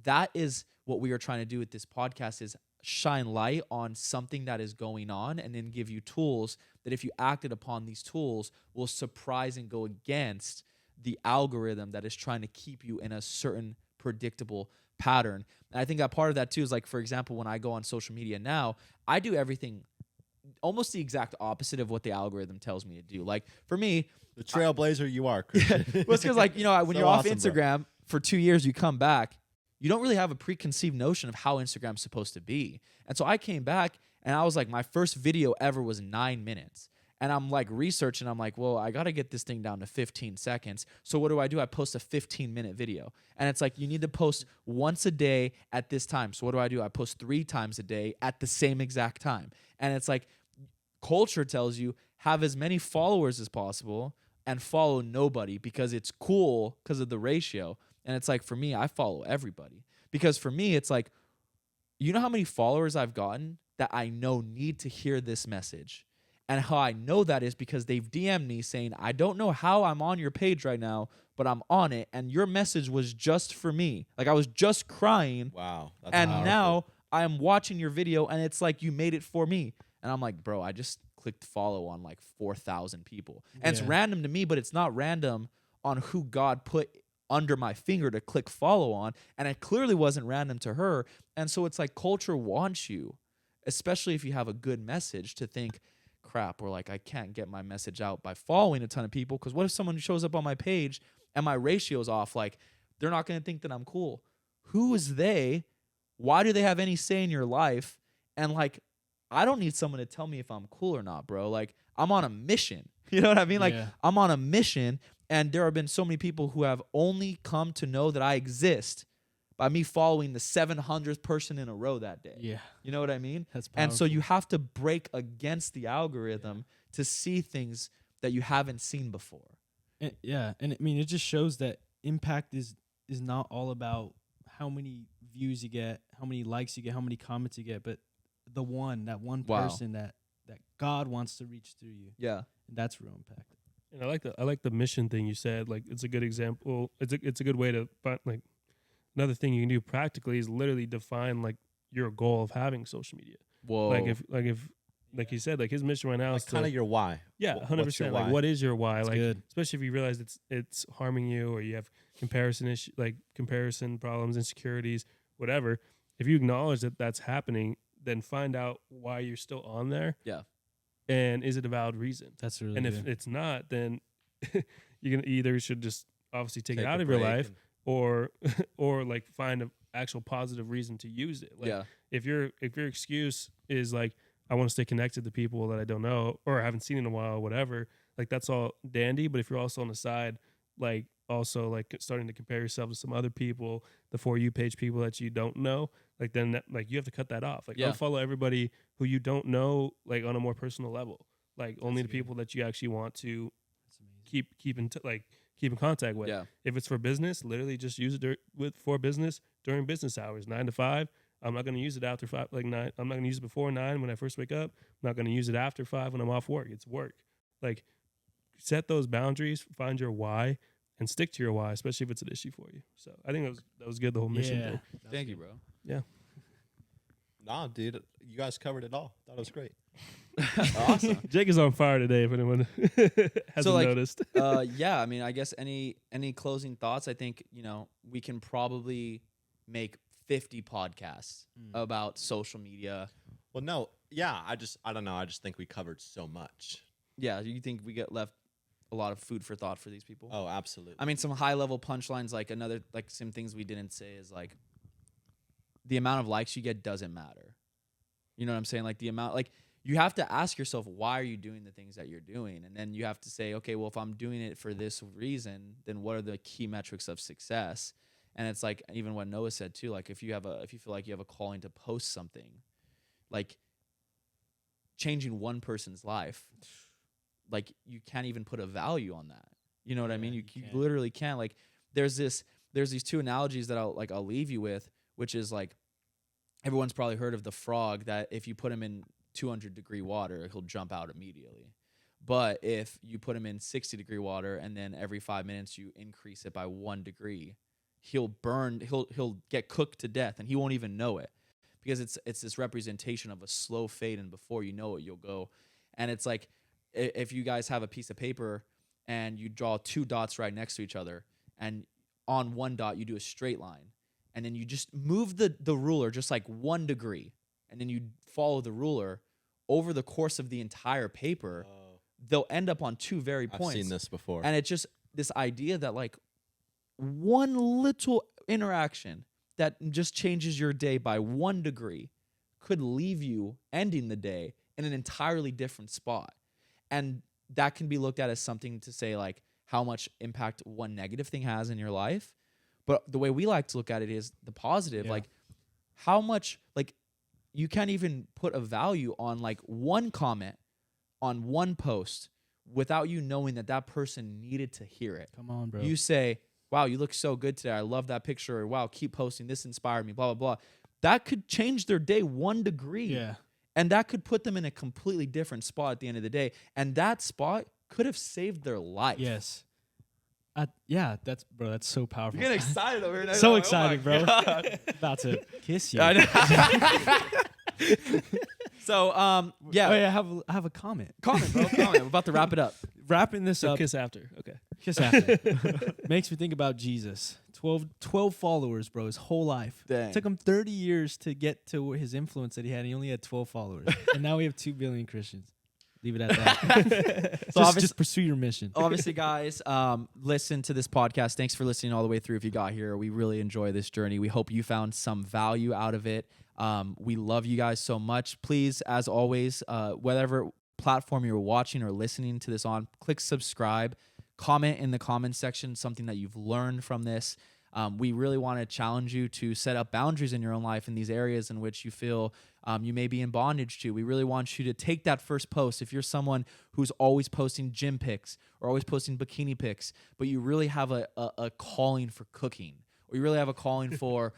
That is what we are trying to do with this podcast, is shine light on something that is going on and then give you tools that if you acted upon these tools will surprise and go against the algorithm that is trying to keep you in a certain predictable pattern. And I think that part of that too is like, for example, when I go on social media now, I do everything almost the exact opposite of what the algorithm tells me to do. Like for me, the trailblazer you are, Christian. Well, it's because like, when so you're off Instagram for 2 years, you come back, you don't really have a preconceived notion of how Instagram's supposed to be. And so I came back and I was like, my first video ever was 9 minutes. And I'm like researching. I'm like, well, I got to get this thing down to 15 seconds. So what do? I post a 15-minute video. And it's like, you need to post once a day at this time. So what do? I post 3 times a day at the same exact time. And it's like, culture tells you have as many followers as possible and follow nobody because it's cool because of the ratio. And it's like, for me, I follow everybody. Because for me, it's like, you know how many followers I've gotten that I know need to hear this message? And how I know that is because they've DM'd me saying, I don't know how I'm on your page right now, but I'm on it. And your message was just for me. Like I was just crying. Wow. That's and powerful. Now I'm watching your video and it's like you made it for me. And I'm like, bro, I just clicked follow on like 4,000 people. And it's random to me, but it's not random on who God put under my finger to click follow on. And it clearly wasn't random to her. And so it's like culture wants you, especially if you have a good message, to think, crap, or like I can't get my message out by following a ton of people, because what if someone shows up on my page and my ratio's off? Like they're not going to think that I'm cool. Who is they why do they have any say in your life? And like, I don't need someone to tell me if I'm cool or not, bro. Like, I'm on a mission. You know what I mean? Like, I'm on a mission, and there have been so many people who have only come to know that I exist by me following the 700th person in a row that day. Yeah. You know what I mean? That's powerful. And so you have to break against the algorithm to see things that you haven't seen before. And I mean, it just shows that impact is not all about how many views you get, how many likes you get, how many comments you get, but that one person that God wants to reach through you. Yeah. And that's real impact. And I like the mission thing you said. Like, it's a good example. It's a good way to find, like, another thing you can do practically is literally define like your goal of having social media. Whoa. Like you said, like his mission right now is kind of your why. Yeah, 100%. Like, what is your why? That's like, good. especially if you realize it's harming you, or you have comparison problems, insecurities, whatever. If you acknowledge that that's happening, then find out why you're still on there. Yeah. And is it a valid reason? That's really And good. if it's not, then you either should just obviously take it out of your life, or like find an actual positive reason to use it. Like, if your excuse is like, I want to stay connected to people that I don't know or I haven't seen in a while, whatever, like, that's all dandy. But if you're also on the side, like, also like starting to compare yourself to some other people, the For You page people that you don't know, like, then that, like, you have to cut that off. Like, don't follow everybody who you don't know, like, on a more personal level. Like, only the people that you actually want to keep in contact with. Yeah. If it's for business, literally just use it for business during business hours, 9 to 5. I'm not going to use it after 5, like 9. I'm not going to use it before 9 when I first wake up. I'm not going to use it after 5 when I'm off work. It's work. Like, set those boundaries, find your why, and stick to your why, especially if it's an issue for you. So I think that was good, the whole mission thing. Thank you, bro. Yeah. Nah, dude, you guys covered it all. Thought it was great. Awesome. Jake is on fire today, if anyone hasn't noticed. Yeah, I mean, I guess any closing thoughts? I think, we can probably make 50 podcasts about social media. Well, no. Yeah, I don't know. I just think we covered so much. Yeah, you think we get left a lot of food for thought for these people? Oh, absolutely. I mean, some high-level punchlines, like some things we didn't say is like, the amount of likes you get doesn't matter. You know what I'm saying? Like, the amount, like, you have to ask yourself, why are you doing the things that you're doing? And then you have to say, okay, well, if I'm doing it for this reason, then what are the key metrics of success? And it's like, even what Noah said too, like, if you feel like you have a calling to post something, like changing one person's life, like, you can't even put a value on that. You know what I mean? You literally can't. Like, there's these two analogies that I'll leave you with, which is like, everyone's probably heard of the frog that if you put him in 200-degree water, he'll jump out immediately. But if you put him in 60-degree water and then every 5 minutes you increase it by 1 degree, he'll get cooked to death and he won't even know it, because it's this representation of a slow fade, and before you know it, you'll go. And it's like, if you guys have a piece of paper and you draw 2 dots right next to each other, and on one dot you do a straight line, and then you just move the ruler just like 1 degree, and then you follow the ruler over the course of the entire paper, they'll end up on 2 very points. I've seen this before. And it's just this idea that, like, one little interaction that just changes your day by 1 degree could leave you ending the day in an entirely different spot. And that can be looked at as something to say, like, how much impact one negative thing has in your life. But the way we like to look at it is the positive. Like, how much, like, you can't even put a value on, like, one comment on one post without you knowing that person needed to hear it. Come on, bro. You say, wow, you look so good today. I love that picture. Or, wow, keep posting. This inspired me, blah, blah, blah. That could change their day 1 degree. Yeah. And that could put them in a completely different spot at the end of the day. And that spot could have saved their life. Yes. That's so powerful. You're getting excited over here. So excited, bro. About to kiss you. So, yeah. Wait, I have a comment. Comment, bro. Comment. We're about to wrap it up. Wrapping this up. Kiss after. Okay. Kiss after. Makes me think about Jesus. 12 followers, bro, his whole life. Dang. It took him 30 years to get to his influence that he had. He only had 12 followers. And now we have 2 billion Christians. Leave it at that. So just pursue your mission. Obviously, guys, listen to this podcast. Thanks for listening all the way through. If you got here, we really enjoy this journey. We hope you found some value out of it. We love you guys so much. Please, as always, whatever platform you're watching or listening to this on, click subscribe. Comment in the comment section something that you've learned from this. We really want to challenge you to set up boundaries in your own life in these areas in which you feel you may be in bondage to. We really want you to take that first post. If you're someone who's always posting gym pics or always posting bikini pics, but you really have a calling for cooking, or you really have a calling for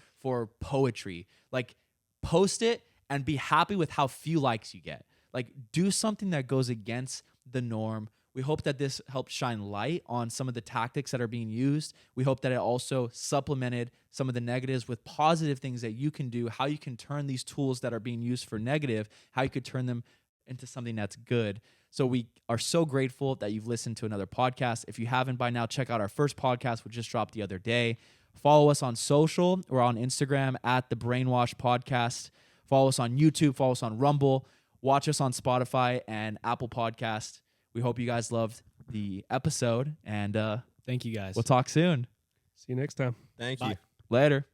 poetry, like post it and be happy with how few likes you get. Like do something that goes against the norm. We hope that this helped shine light on some of the tactics that are being used. We hope that it also supplemented some of the negatives with positive things that you can do, how you can turn these tools that are being used for negative, how you could turn them into something that's good. So we are so grateful that you've listened to another podcast. If you haven't by now, check out our first podcast, which just dropped the other day. Follow us on social. We're on Instagram at the Brainwash Podcast. Follow us on YouTube. Follow us on Rumble. Watch us on Spotify and Apple Podcast. We hope you guys loved the episode, and thank you guys. We'll talk soon. See you next time. Thank Bye. you. Later.